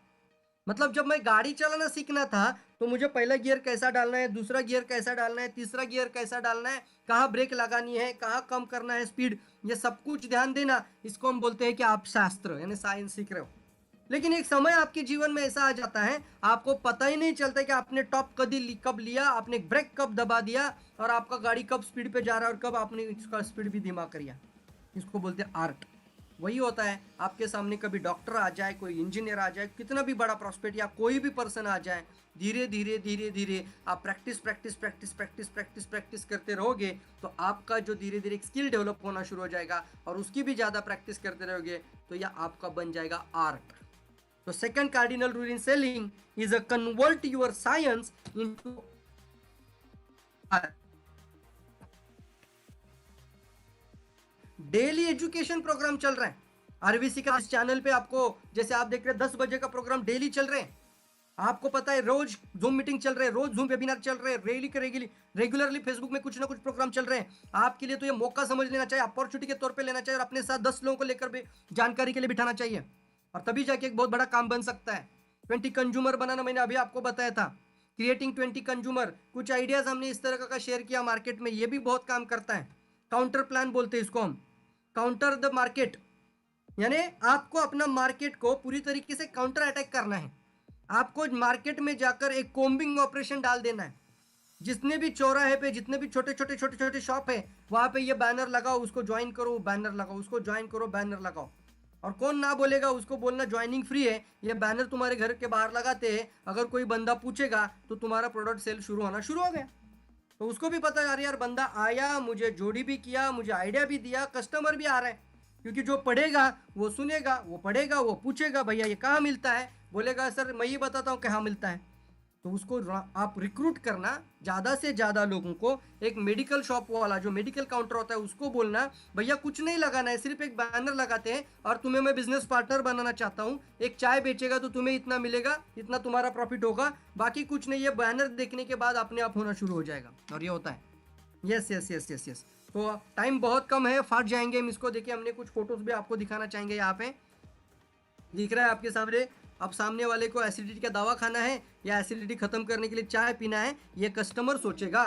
मतलब जब मैं गाड़ी चलाना सीखना था तो मुझे पहला गियर कैसा डालना है, दूसरा गियर कैसा डालना है, तीसरा गियर कैसा डालना है, कहाँ ब्रेक लगानी है, कहाँ कम करना है स्पीड, ये सब कुछ ध्यान देना, इसको हम बोलते हैं कि आप शास्त्र यानी साइंस सीख रहे हो। लेकिन एक समय आपके जीवन में ऐसा आ जाता है, आपको पता ही नहीं चलता कि आपने टॉप कब लिया, आपने ब्रेक कब दबा दिया, और आपका गाड़ी कब स्पीड पे जा रहा है और कब आपने इसका स्पीड भी धीमा किया। इसको बोलते हैं आर्ट। वही होता है, आपके सामने कभी डॉक्टर आ जाए, कोई इंजीनियर आ जाए, कितना भी बड़ा प्रॉस्पेक्ट या कोई भी पर्सन आ जाए, धीरे धीरे धीरे धीरे आप practice practice practice practice practice practice करते रहोगे, तो आपका जो धीरे धीरे स्किल डेवलप होना शुरू हो जाएगा, और उसकी भी ज़्यादा प्रैक्टिस करते रहोगे तो यह आपका बन जाएगा आर्ट। तो second cardinal rule in selling is a convert your science into art. Daily education program चल रहा है आरवीसी का इस चैनल पे, आपको जैसे आप देख रहे हैं 10 बजे का प्रोग्राम डेली चल रहे हैं। आपको पता है रोज जूम मीटिंग चल रहे हैं, रोज जूम वेबिनार चल रहे हैं, रेगुलरली फेसबुक में कुछ ना कुछ प्रोग्राम चल रहे हैं। आपके लिए तो ये मौका समझ लेना चाहिए, अपॉर्चुनिटी के तौर पे लेना चाहिए, और अपने साथ 10 लोगों को लेकर भी जानकारी के लिए बिठाना चाहिए, और तभी जाके एक बहुत बड़ा काम बन सकता है। 20 कंज्यूमर बनाना मैंने अभी आपको बताया था, क्रिएटिंग 20 कंज्यूमर। कुछ आइडियाज हमने इस तरह का शेयर किया मार्केट में, ये भी बहुत काम करता है। काउंटर प्लान बोलते हैं इसको हम, काउंटर द मार्केट, यानी आपको अपना मार्केट को पूरी तरीके से काउंटर अटैक करना है। आपको मार्केट में जाकर एक कोम्बिंग ऑपरेशन डाल देना है। जितने भी चौराहे पे, जितने भी छोटे छोटे शॉप है, वहां पे ये बैनर लगाओ, उसको ज्वाइन करो, बैनर लगाओ, उसको ज्वाइन करो, बैनर लगाओ। और कौन ना बोलेगा, उसको बोलना ज्वाइनिंग फ्री है, ये बैनर तुम्हारे घर के बाहर लगाते हैं, अगर कोई बंदा पूछेगा तो तुम्हारा प्रोडक्ट सेल शुरू होना शुरू हो गया। तो उसको भी पता यार बंदा आया, मुझे जोड़ी भी किया, मुझे आइडिया भी दिया, कस्टमर भी आ रहा है। क्योंकि जो पढ़ेगा वो सुनेगा, वो पढ़ेगा वो पूछेगा भैया ये कहाँ मिलता है, बोलेगा सर मैं ही बताता हूँ कहाँ मिलता है। तो उसको आप रिक्रूट करना, ज़्यादा से ज़्यादा लोगों को। एक मेडिकल शॉप वाला जो मेडिकल काउंटर होता है उसको बोलना भैया कुछ नहीं लगाना है, सिर्फ एक बैनर लगाते हैं और तुम्हें मैं बिजनेस पार्टनर बनाना चाहता हूँ, एक चाय बेचेगा तो तुम्हें इतना मिलेगा, इतना तुम्हारा प्रॉफिट होगा, बाकी कुछ नहीं, ये बैनर देखने के बाद अपने आप होना शुरू हो जाएगा। और ये होता है। Yes yes yes yes yes. तो टाइम बहुत कम है, फट जाएंगे हम इसको। देखिए हमने कुछ फोटोज भी आपको दिखाना चाहेंगे, यहाँ पे दिख रहा है आपके सामने। अब सामने वाले को एसिडिटी का दवा खाना है या एसिडिटी खत्म करने के लिए चाय पीना है, ये कस्टमर सोचेगा,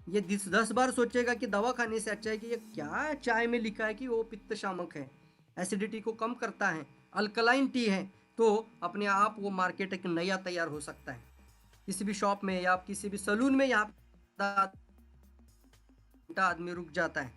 ये 10 बार सोचेगा कि दवा खाने से अच्छा है कि ये क्या चाय में लिखा है कि वो पित्त शामक है, एसिडिटी को कम करता है, अल्कलाइन टी है। तो अपने आप वो मार्केट एक नया तैयार हो सकता है। किसी भी शॉप में या किसी भी सलून में यहाँ आदमी रुक जाता है,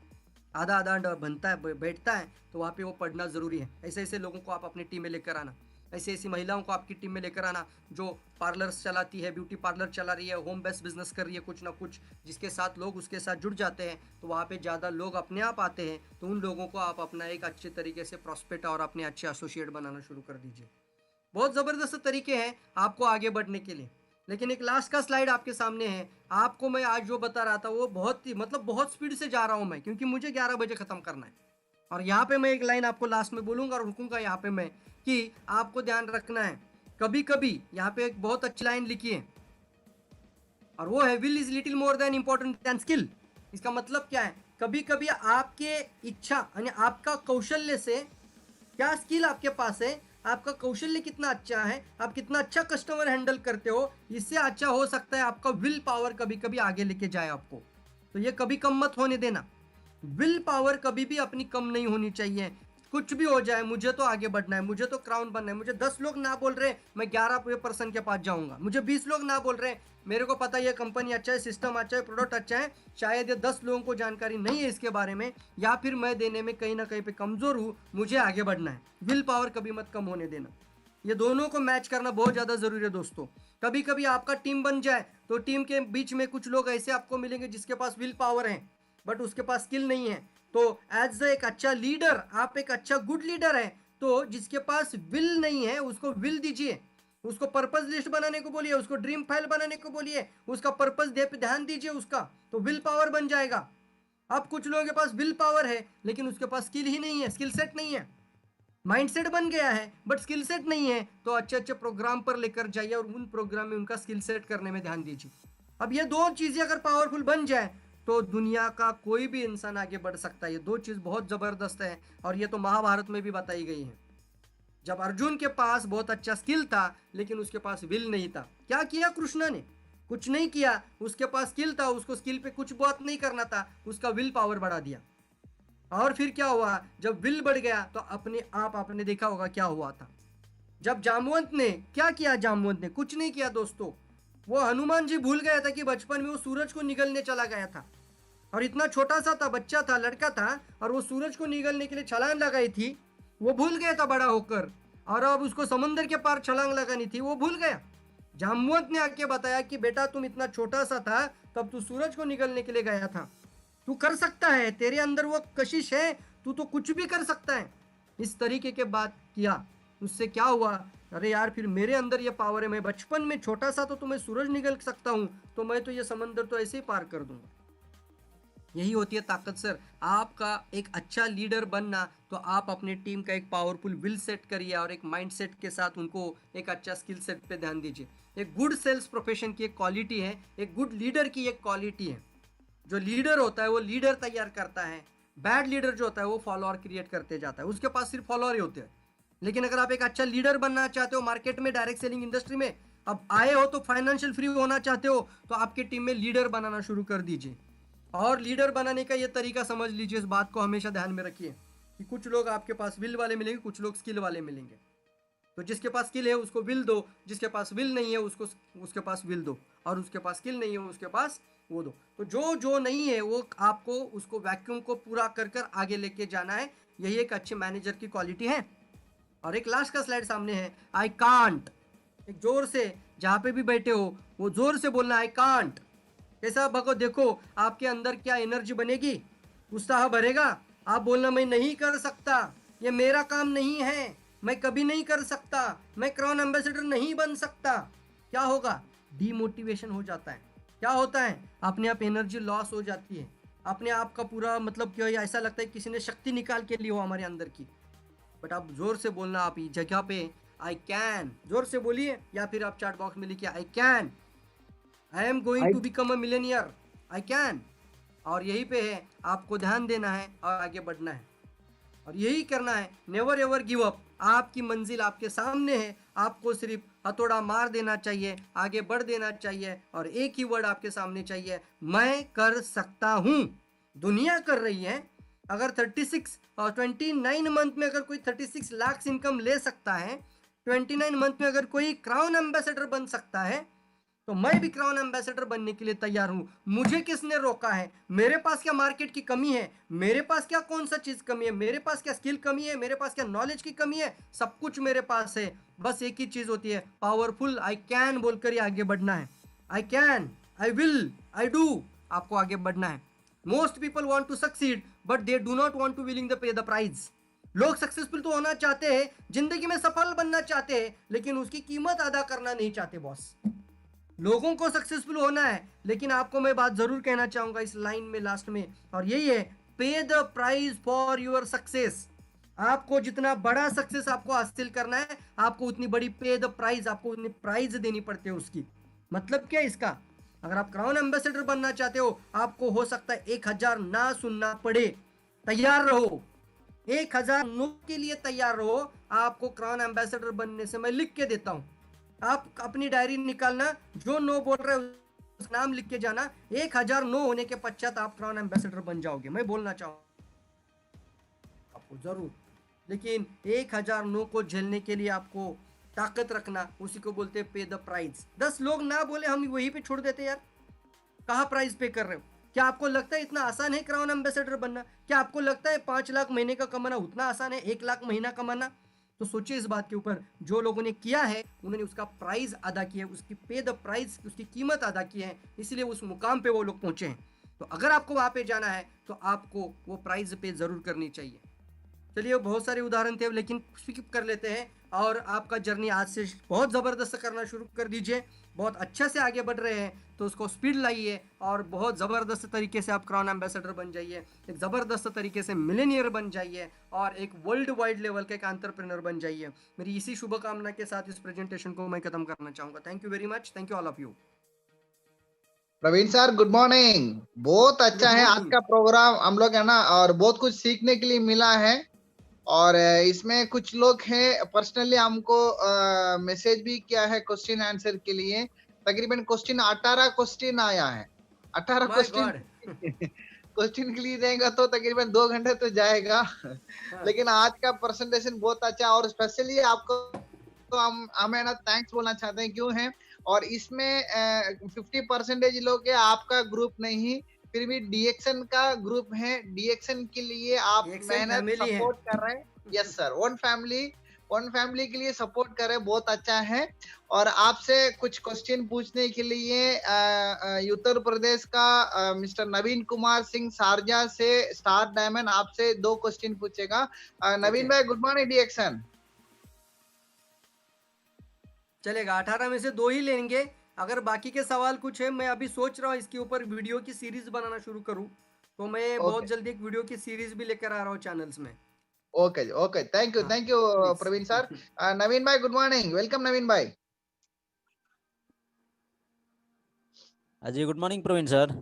आधा बनता है, बैठता है, तो वहाँ पे वो पढ़ना ज़रूरी है। ऐसे ऐसे लोगों को आप अपनी टीम में लेकर आना। ऐसी ऐसी महिलाओं को आपकी टीम में लेकर आना जो पार्लर्स चलाती है, ब्यूटी पार्लर चला रही है, होम बेस्ड बिजनेस कर रही है कुछ ना कुछ, जिसके साथ लोग उसके साथ जुड़ जाते हैं तो वहाँ पे ज़्यादा लोग अपने आप आते हैं। तो उन लोगों को आप अपना एक अच्छे तरीके से प्रॉस्पेक्ट और अपने अच्छे एसोसिएट बनाना शुरू कर दीजिए। बहुत ज़बरदस्त तरीके हैं आपको आगे बढ़ने के लिए। लेकिन एक लास्ट का स्लाइड आपके सामने है। आपको मैं आज जो बता रहा था वो बहुत ही मतलब बहुत स्पीड से जा रहा हूँ मैं, क्योंकि मुझे 11 बजे ख़त्म करना है। और यहाँ पे मैं एक लाइन आपको लास्ट में बोलूँगा और रुकूंगा यहाँ पे मैं, कि आपको ध्यान रखना है कभी कभी, यहाँ पे एक बहुत अच्छी लाइन लिखी है और वो है will is little more than important than skill. इसका मतलब क्या है, कभी कभी आपके इच्छा यानी आपका कौशल्य से, क्या स्किल आपके पास है, आपका कौशल्य कितना अच्छा है, आप कितना अच्छा कस्टमर हैंडल करते हो, इससे अच्छा हो सकता है आपका विल पावर कभी कभी आगे लेके जाए आपको। तो ये कभी कम मत होने देना। विल पावर कभी भी अपनी कम नहीं होनी चाहिए। कुछ भी हो जाए, मुझे तो आगे बढ़ना है, मुझे तो क्राउन बनना है। मुझे 10 लोग ना बोल रहे मैं 11 पर्सन के पास जाऊंगा, मुझे 20 लोग ना बोल रहे, मेरे को पता है ये कंपनी अच्छा है, सिस्टम अच्छा है, प्रोडक्ट अच्छा है, शायद ये 10 लोगों को जानकारी नहीं है इसके बारे में, या फिर मैं देने में कहीं ना कहीं पे कमजोर हूँ, मुझे आगे बढ़ना है। विल पावर कभी मत कम होने देना। ये दोनों को मैच करना बहुत ज़्यादा ज़रूरी है दोस्तों। कभी कभी आपका टीम बन जाए तो टीम के बीच में कुछ लोग ऐसे आपको मिलेंगे जिसके पास विल पावर है बट उसके पास स्किल नहीं है। तो एज एक अच्छा लीडर, आप एक अच्छा गुड लीडर है, तो जिसके पास विल नहीं है उसको विल दीजिए, उसको पर्पस लिस्ट बनाने को बोलिए, उसको ड्रीम फाइल बनाने को बोलिए, उसका पर्पस ध्यान दीजिए उसका, तो विल पावर बन जाएगा। अब कुछ लोगों के पास विल पावर है लेकिन उसके पास स्किल ही नहीं है, स्किल सेट नहीं है, माइंडसेट बन गया है बट स्किल सेट नहीं है, तो अच्छे अच्छे प्रोग्राम पर लेकर जाइए और उन प्रोग्राम में उनका स्किल सेट करने में ध्यान दीजिए। अब ये दो चीजें अगर पावरफुल बन जाए तो दुनिया का कोई भी इंसान आगे बढ़ सकता है। ये दो चीज बहुत जबरदस्त है और ये तो महाभारत में भी बताई गई है। जब अर्जुन के पास बहुत अच्छा स्किल था लेकिन उसके पास विल नहीं था, क्या किया कृष्ण ने? कुछ नहीं किया। उसके पास स्किल था, उसको स्किल पे कुछ बात नहीं करना था, उसका विल पावर बढ़ा दिया। और फिर क्या हुआ, जब विल बढ़ गया तो अपने आप आपने देखा होगा क्या हुआ था। जब जामवंत ने क्या किया, जामवंत ने कुछ नहीं किया दोस्तों। वो हनुमान जी भूल गया था कि बचपन में वो सूरज को निगलने चला गया था और इतना छोटा सा था, बच्चा था, लड़का था, और वो सूरज को निगलने के लिए छलांग लगाई थी, वो भूल गया था बड़ा होकर। और अब उसको समुद्र के पार छलांग लगानी थी, वो भूल गया। जामवंत ने आके बताया कि बेटा तुम इतना छोटा सा था तब तू सूरज को निगलने के लिए गया था, तू कर सकता है, तेरे अंदर वो कशिश है, तू तो कुछ भी कर सकता है। इस तरीके के बात किया, उससे क्या हुआ, अरे यार फिर मेरे अंदर ये पावर है, मैं बचपन में छोटा सा तो मैं सूरज निगल सकता हूँ, तो मैं तो ये समंदर तो ऐसे ही पार कर दूंगा। यही होती है ताकत सर। आपका एक अच्छा लीडर बनना तो आप अपने टीम का एक पावरफुल विल सेट करिए और एक माइंड सेट के साथ उनको एक अच्छा स्किल सेट पे ध्यान दीजिए। एक गुड सेल्स प्रोफेशन की एक क्वालिटी है, एक गुड लीडर की एक क्वालिटी है। जो लीडर होता है वो लीडर तैयार करता है, बैड लीडर जो होता है वो फॉलोअर क्रिएट करते जाता है, उसके पास सिर्फ फॉलोअर ही होते हैं। लेकिन अगर आप एक अच्छा लीडर बनना चाहते हो, मार्केट में डायरेक्ट सेलिंग इंडस्ट्री में अब आए हो, तो फाइनेंशियल फ्री होना चाहते हो, तो आपकी टीम में लीडर बनाना शुरू कर दीजिए। और लीडर बनाने का ये तरीका समझ लीजिए, इस बात को हमेशा ध्यान में रखिए कि कुछ लोग आपके पास विल वाले मिलेंगे, कुछ लोग स्किल वाले मिलेंगे। तो जिसके पास स्किल है उसको विल दो, जिसके पास विल नहीं है उसको उसके पास विल दो, और उसके पास स्किल नहीं है उसके पास वो दो। तो जो जो नहीं है वो आपको उसको वैक्यूम को पूरा कर कर आगे लेके जाना है। यही एक अच्छे मैनेजर की क्वालिटी है। और एक लास्ट का स्लाइड सामने है, आई कांट। एक जोर से, जहाँ पे भी बैठे हो वो जोर से बोलना, आई कांट। कैसा भगो, देखो आपके अंदर क्या एनर्जी बनेगी, उत्साह भरेगा। आप बोलना मैं नहीं कर सकता, ये मेरा काम नहीं है, मैं कभी नहीं कर सकता, मैं क्राउन एम्बेसडर नहीं बन सकता। क्या होगा, डीमोटिवेशन हो जाता है। क्या होता है, अपने आप एनर्जी लॉस हो जाती है, अपने आप का पूरा मतलब क्या, ऐसा लगता है किसी ने शक्ति निकाल के ली हो हमारे अंदर की। बट आप जोर से बोलना, आप इस जगह पे आई कैन जोर से बोलिए, या फिर आप चैट बॉक्स में लिखिए I can, I am going to become a millionaire, I can. और यही पे है, आपको ध्यान देना है और आगे बढ़ना है और यही करना है। Never ever give up. आपकी मंजिल आपके सामने है, आपको सिर्फ हथौड़ा मार देना चाहिए, आगे बढ़ देना चाहिए और एक ही वर्ड आपके सामने चाहिए, मैं कर सकता हूँ। दुनिया कर रही है। अगर 36 और 29 मंथ में अगर कोई 36 लाख इनकम ले सकता है, 29 मंथ में अगर कोई क्राउन एम्बेसडर बन सकता है, तो मैं भी क्राउन एम्बेसडर बनने के लिए तैयार हूं। मुझे किसने रोका है? मेरे पास क्या मार्केट की कमी है? मेरे पास क्या कौन सा चीज कमी है? मेरे पास क्या स्किल कमी है? मेरे पास क्या नॉलेज की कमी है? सब कुछ मेरे पास है। बस एक ही चीज होती है, पावरफुल आई कैन बोलकर ही आगे बढ़ना है। I can, I will, I do, आपको आगे बढ़ना है। Most people want to succeed but they do not want to willing the pay the price. लोग सक्सेसफुल तो होना चाहते हैं, जिंदगी में सफल बनना चाहते हैं, लेकिन उसकी कीमत अदा करना नहीं चाहते बॉस। लोगों को सक्सेसफुल होना है, लेकिन आपको मैं बात जरूर कहना चाहूंगा इस लाइन में लास्ट में, और यही है, पे the price for your success. आपको जितना बड़ा सक्सेस आपको हासिल करना है, आपको उतनी बड़ी पे द प्राइस, आपको उतनी प्राइस देनी पड़ती है उसकी। मतलब क्या इसका? अगर आप क्राउन एम्बेसडर बनना चाहते हो, आपको हो सकता है 1000 ना सुनना पड़े। तैयार रहो, 1000 नो के लिए तैयार रहो। आपको क्राउन एम्बेसडर बनने से मैं लिख के देता हूं। आप अपनी डायरी निकालना, जो नो बोल रहे हो उसका नाम लिख के जाना। 1000 नो होने के पश्चात आप क्राउन एम्बेसडर बन जाओगे, मैं बोलना चाहूंगा आपको जरूर। लेकिन 1000 नो को झेलने के लिए आपको ताकत रखना, उसी को बोलते हैं पे द प्राइस। 10 लोग ना बोले, हम वहीं पे छोड़ देते यार, कहाँ प्राइस पे कर रहे हो? क्या आपको लगता है इतना आसान है क्राउन एम्बेसडर बनना? क्या आपको लगता है 5 लाख महीने का कमाना उतना आसान है 1 लाख महीना कमाना? तो सोचिए इस बात के ऊपर। जो लोगों ने किया है, उन्होंने उसका प्राइस अदा किया है, उसकी पे द प्राइस, उसकी कीमत अदा की है, इसलिए उस मुकाम पे वो लोग पहुंचे हैं। तो अगर आपको वहां पे जाना है, तो आपको वो प्राइस पे जरूर करनी चाहिए। चलिए, बहुत सारे उदाहरण थे, लेकिन स्किप कर लेते हैं, और आपका जर्नी आज से बहुत ज़बरदस्त करना शुरू कर दीजिए। बहुत अच्छा से आगे बढ़ रहे हैं, तो उसको स्पीड लाइए, और बहुत ज़बरदस्त तरीके से आप क्राउन एम्बेसडर बन जाइए, एक ज़बरदस्त तरीके से मिलेनियर बन जाइए, और एक वर्ल्ड वाइड लेवल का एक एंटरप्रेन्योर बन जाइए। मेरी इसी शुभकामना के साथ इस प्रेजेंटेशन को मैं खत्म करना चाहूँगा। Thank you very much, thank you all of you. Praveen sir, good morning. बहुत अच्छा गुड है आज मॉर्निंग। का प्रोग्राम, हम लोग है ना, और बहुत कुछ सीखने के लिए मिला है। और इसमें कुछ लोग हैं पर्सनली हमको मैसेज भी किया है क्वेश्चन आंसर के लिए। तकरीबन क्वेश्चन 18 क्वेश्चन आया है। 18 माय क्वेश्चन गॉड। क्वेश्चन के लिए देगा तो तकरीबन 2 घंटे तो जाएगा। लेकिन आज का प्रेजेंटेशन बहुत अच्छा, और स्पेशली आपको तो हमें ना थैंक्स बोलना चाहते हैं, क्यों है। और इसमें 50% लोग है, आपका ग्रुप नहीं, फिर भी डीएक्शन का ग्रुप है। डीएक्शन के लिए आप एक्शन मेहनत फैमिली है। सपोर्ट कर रहे हैं। यस सर, वन फैमिली के लिए सपोर्ट कर रहे हैं, बहुत अच्छा है। और आपसे कुछ क्वेश्चन पूछने के लिए उत्तर प्रदेश का मिस्टर नवीन कुमार सिंह शारजा से स्टार डायमंड आपसे 2 क्वेश्चन पूछेगा। नवीन ओके, भाई, गुड मॉर्निंग डीएक्शन। चलेगा। 18 में से 2 ही लेंगे। अगर बाकी के सवाल कुछ है, मैं अभी सोच रहा हूँ इसके ऊपर वीडियो की सीरीज बनाना शुरू करूँ, तो मैं बहुत ओके जल्दी एक वीडियो की सीरीज भी लेकर आ रहा हूँ चैनल्स में। ओके जी, ओके, थैंक हाँ, you please. Praveen sir. Naveen भाई, गुड मॉर्निंग, वेलकम नवीन भाई। हाँ जी, good morning Praveen sir.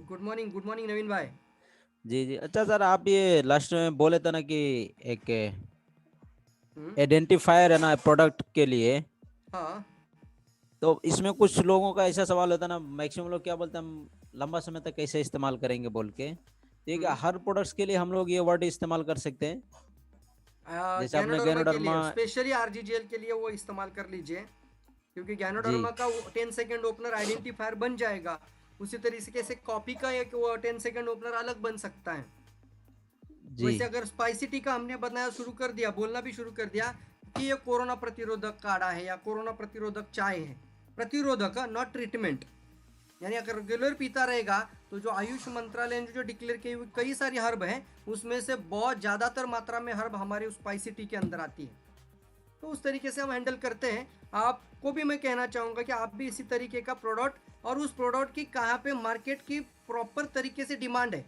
Good morning Naveen भाई। जी जी, अच्छा सर, आप ये लास्ट में बोले थे ना कि एक हम्म, आइडेंटिफायर है ना प्रोडक्ट के लिए, हाँ तो इसमें कुछ लोगों का ऐसा सवाल होता है ना, मैक्सिमम लोग क्या बोलते हैं, हम लंबा समय तक कैसे इस्तेमाल करेंगे बोल के। ठीक है, हम्म, हर प्रोडक्ट्स के लिए हम लोग ये वर्ड इस्तेमाल कर सकते हैं? जैसे आपने गैनोडर्मा के गैनोडर्मा। लिए, स्पेशली आरजीजीएल के लिए वो इस्तेमाल कर लीजिए, क्योंकि जी गैनोडर्मा का 10 सेकेंड ओपनर आइडेंटिफायर बन जाएगा। उसी तरीके से कॉपी का एक 10 सेकेंड ओपनर अलग बन सकता है। जी वैसे अगर स्पाइसी टी का हमने बनाया शुरू कर दिया, बोलना भी शुरू कर दिया कि ये कोरोना प्रतिरोधक काढ़ा है या कोरोना प्रतिरोधक चाय है, प्रतिरोधक नॉट ट्रीटमेंट, यानी अगर रेगुलर पीता रहेगा, तो जो आयुष मंत्रालय ने जो डिक्लेयर की हुई कई सारी हर्ब हैं, उसमें से बहुत ज़्यादातर मात्रा में हर्ब हमारे स्पाइसी टी के अंदर आती है। तो उस तरीके से हम हैंडल करते हैं। आपको भी मैं कहना चाहूँगा कि आप भी इसी तरीके का प्रोडक्ट, और उस प्रोडक्ट की कहाँ पे मार्केट की प्रॉपर तरीके से डिमांड है,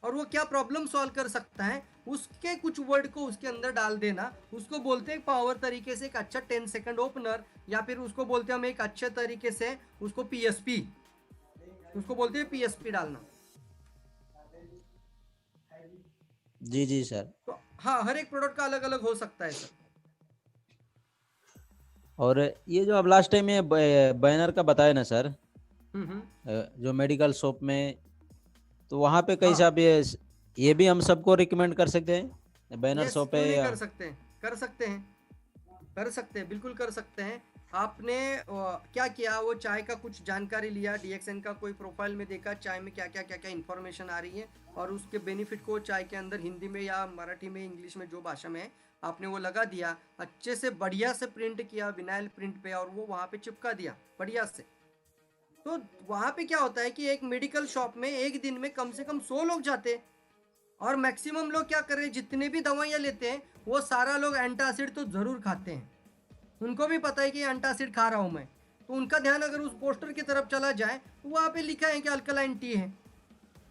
और वो क्या प्रॉब्लम सॉल्व कर सकता है, उसके कुछ वर्ड को उसके अंदर डाल देना। उसको बोलते हैं पावर तरीके से एक अच्छा 10 सेकंड ओपनर, या फिर उसको बोलते हैं हम एक अच्छे तरीके से उसको पीएसपी, उसको बोलते हैं पीएसपी डालना। जी जी सर। तो हाँ, हर एक प्रोडक्ट का अलग अलग हो सकता है सर। और ये जो आप लास्ट टाइम ये बैनर का बताया ना सर, हम्म, जो मेडिकल शॉप में, तो वहाँ पे कैसे हाँ, आप ये भी हम सबको रिकमेंड कर सकते हैं बैनर यस, शॉप क्यों है नहीं या? कर सकते हैं, कर सकते हैं, कर सकते हैं, बिल्कुल कर सकते हैं। आपने क्या किया, वो चाय का कुछ जानकारी लिया, डीएक्सएन का कोई प्रोफाइल में देखा चाय में क्या क्या क्या क्या इन्फॉर्मेशन आ रही है, और उसके बेनिफिट को चाय के अंदर हिंदी में या मराठी में इंग्लिश में जो भाषा में है आपने वो लगा दिया, अच्छे से बढ़िया से प्रिंट किया विनाइल प्रिंट पे, और वो वहाँ पे चिपका दिया बढ़िया से। तो वहाँ पे क्या होता है कि एक मेडिकल शॉप में एक दिन में कम से कम 100 लोग जाते हैं, और मैक्सिमम लोग क्या कर रहे हैं, जितने भी दवाइयाँ लेते हैं वो सारा लोग एंटासिड तो ज़रूर खाते हैं। उनको भी पता है कि एंटासिड खा रहा हूँ मैं, तो उनका ध्यान अगर उस पोस्टर की तरफ चला जाए तो वहाँ पे लिखा है कि अल्कलाइन टी है।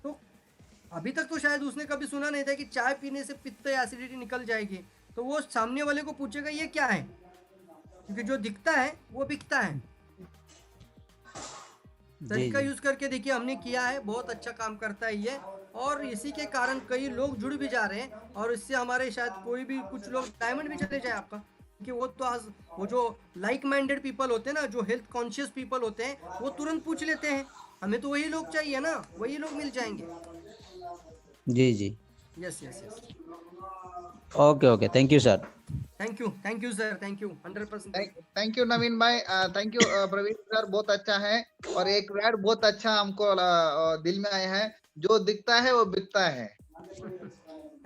तो अभी तक तो शायद उसने कभी सुना नहीं था कि चाय पीने से पित्त या एसिडिटी निकल जाएगी, तो वो सामने वाले को पूछेगा ये क्या है, क्योंकि जो दिखता है वो बिकता है। जी तरीका जी यूज करके देखिए, हमने किया है, बहुत अच्छा काम करता है ये, और इसी के कारण कई लोग जुड़ भी जा रहे हैं, और इससे हमारे शायद कोई भी कुछ लोग डायमंड भी चले जाए आपका, क्योंकि वो तो आज वो जो लाइक माइंडेड पीपल होते हैं ना, जो हेल्थ कॉन्शियस पीपल होते हैं, वो तुरंत पूछ लेते हैं, हमें तो वही लोग चाहिए ना, वही लोग मिल जाएंगे। जी जी। Yes yes yes. Okay okay, thank you sir. Thank you sir, thank you 100%। Thank you Naveen भाई, थैंक यू प्रवीण सर, बहुत अच्छा है। और एक वर्ड बहुत अच्छा हमको दिल में आया है, जो दिखता है वो बिकता है।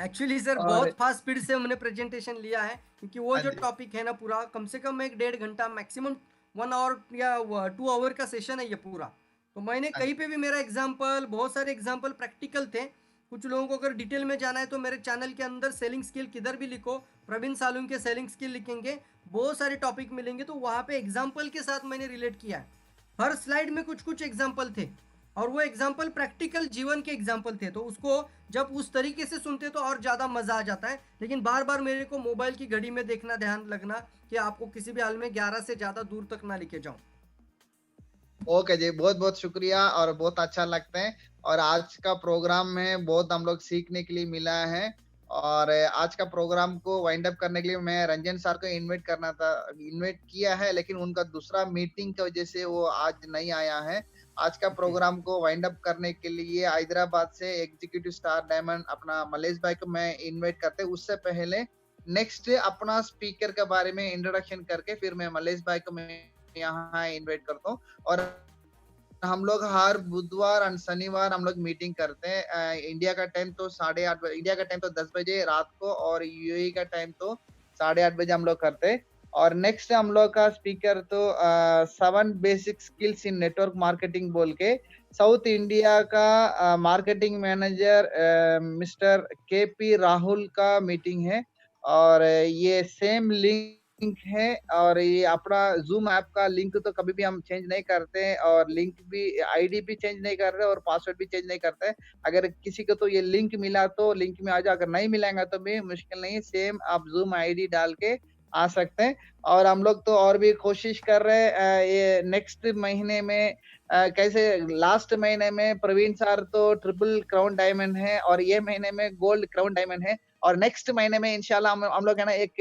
एक्चुअली सर और बहुत फास्ट स्पीड से हमने प्रेजेंटेशन लिया है, क्योंकि वो हाँ जो जी, टॉपिक है ना पूरा, कम से कम 1.5 घंटा मैक्सिमम 1 आवर या 2 आवर का सेशन है ये पूरा। तो मैंने हाँ कहीं जी। पे भी मेरा एग्जाम्पल, बहुत सारे एग्जाम्पल प्रैक्टिकल थे। कुछ लोगों को अगर डिटेल में जाना है तो मेरे चैनल के अंदर सेलिंग स्किल किधर भी लिखो, प्रवीण सालुंग के सेलिंग स्किल लिखेंगे, बहुत सारे टॉपिक मिलेंगे, तो वहाँ पे एग्जाम्पल के साथ मैंने रिलेट किया है। हर स्लाइड में कुछ कुछ एग्जाम्पल थे, और वो एग्जाम्पल प्रैक्टिकल जीवन के एग्जाम्पल थे, तो उसको जब उस तरीके से सुनते तो और ज़्यादा मज़ा आ जाता है। लेकिन बार बार मेरे को मोबाइल की घड़ी में देखना, ध्यान लगना कि आपको किसी भी हाल में 11 से ज़्यादा दूर तक ना लेके जाऊं। ओके जी, बहुत बहुत शुक्रिया और बहुत अच्छा लगता है। और आज का प्रोग्राम में बहुत हम लोग सीखने के लिए मिला है। और आज का प्रोग्राम को वाइंड अप करने के लिए मैं रंजन सर को इनवाइट किया है, लेकिन उनका दूसरा मीटिंग की वजह से वो आज नहीं आया है। आज का ओके। प्रोग्राम को वाइंड अप करने के लिए हैदराबाद से एग्जीक्यूटिव स्टार डायमंड अपना मलेश भाई को मैं इनवाइट करते, उससे पहले नेक्स्ट अपना स्पीकर के बारे में इंट्रोडक्शन करके फिर मैं मलेश भाई को मैं यहाँ इनवाइट करता हूँ। और हम लोग हर बुधवार और शनिवार हम लोग मीटिंग करते हैं। इंडिया का टाइम तो 8:30 बजे, इंडिया का टाइम तो 10 बजे रात को, और यूएई का टाइम तो 8:30 बजे हम लोग करते हैं। और नेक्स्ट हम लोग का स्पीकर तो 7 basic skills in network marketing बोल के साउथ इंडिया का marketing manager mister KP Rahul का मीटिंग है। और ये सेम लिंक है, और ये अपना जूम ऐप का लिंक तो कभी भी हम चेंज नहीं करते हैं, और लिंक भी आईडी भी चेंज नहीं कर रहे और पासवर्ड भी चेंज नहीं करते। अगर किसी को तो ये लिंक मिला तो लिंक में आ जाओ, अगर नहीं मिलेगा तो भी मुश्किल नहीं, सेम आप जूम आईडी डाल के आ सकते हैं। और हम लोग तो और भी कोशिश कर रहे हैं ये नेक्स्ट महीने में कैसे, लास्ट महीने में प्रवीण सर तो ट्रिपल क्राउन डायमंड है, और ये महीने में गोल्ड क्राउन डायमंड है। और नेक्स्ट महीने में इंशाल्लाह हम लोग है ना एक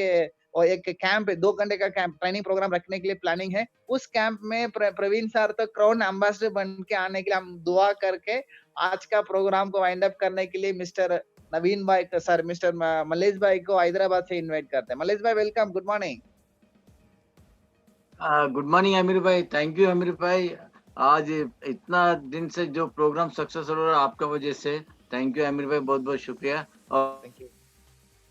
कैंप, 2 घंटे का कैंप ट्रेनिंग प्रोग्राम रखने के लिए प्लानिंग है। उस कैंप में प्रवीण सर तो क्राउन एम्बेसडर बन के आने के लिए हम दुआ करके आज का प्रोग्राम को वाइंड अप करने के लिए मिस्टर नवीन भाई सर, मिस्टर मलेश भाई को हैदराबाद से इनवाइट करते हैं। मलेश भाई welcome, good morning. Good morning Aamir भाई, थैंक यू आमिर भाई। आज इतना दिन से जो प्रोग्राम सक्सेस हो रहा है आपका वजह से, थैंक यू आमिर भाई, बहुत बहुत शुक्रिया। और थैंक यू।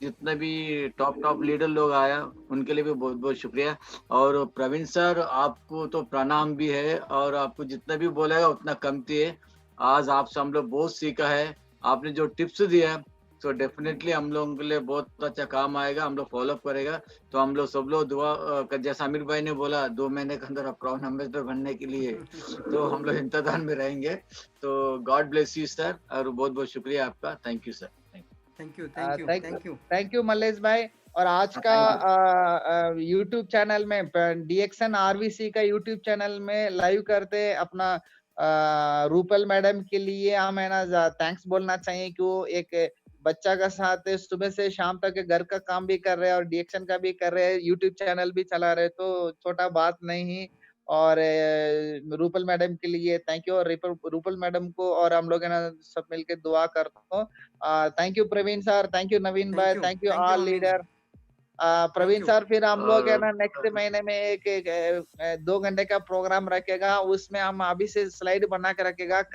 जितने भी टॉप लीडर लोग आया उनके लिए भी बहुत बहुत शुक्रिया। और प्रवीण सर आपको तो प्रणाम भी है, और आपको जितना भी बोलेगा उतना कमती है। आज आपसे हम लोग बहुत सीखा है, आपने जो टिप्स दिया है तो डेफिनेटली हम लोगों के लिए बहुत अच्छा काम आएगा, हम लोग फॉलो करेगा। तो हम लोग सब लोग दुआ जैसा आमिर भाई ने बोला 2 महीने के अंदर क्राउन एम्बेसडर बनने के लिए, तो हम लोग इंतजार में रहेंगे। तो गॉड ब्लेस यू सर, और बहुत बहुत शुक्रिया आपका, thank you sir. Thank you thank you thank thank you. Thank you Mallesh भाई। और आज का थैंक यू। यूट्यूब चैनल में डीएक्सन आरवीसी का यूट्यूब चैनल में लाइव करते अपना रूपल मैडम के लिए हम है ना थैंक्स बोलना चाहिए कि वो एक बच्चा का साथ सुबह से शाम तक घर का काम भी कर रहे हैं और डीएक्सन का भी कर रहे हैं, यूट्यूब चैनल भी चला रहे, तो छोटा बात नहीं। और रूपल मैडम के लिए थैंक यू, और रूपल मैडम को और हम लोग है ना सब मिलके दुआ करता हूँ। Thank you Praveen sir, thank you Naveen भाई, thank you thank you all Ameen ji. Leader. Praveen you. Sir फिर हम लोग है और ना नेक्स्ट महीने में एक 2 घंटे का प्रोग्राम रखेगा, उसमें हम अभी से स्लाइड बना के रखेगा।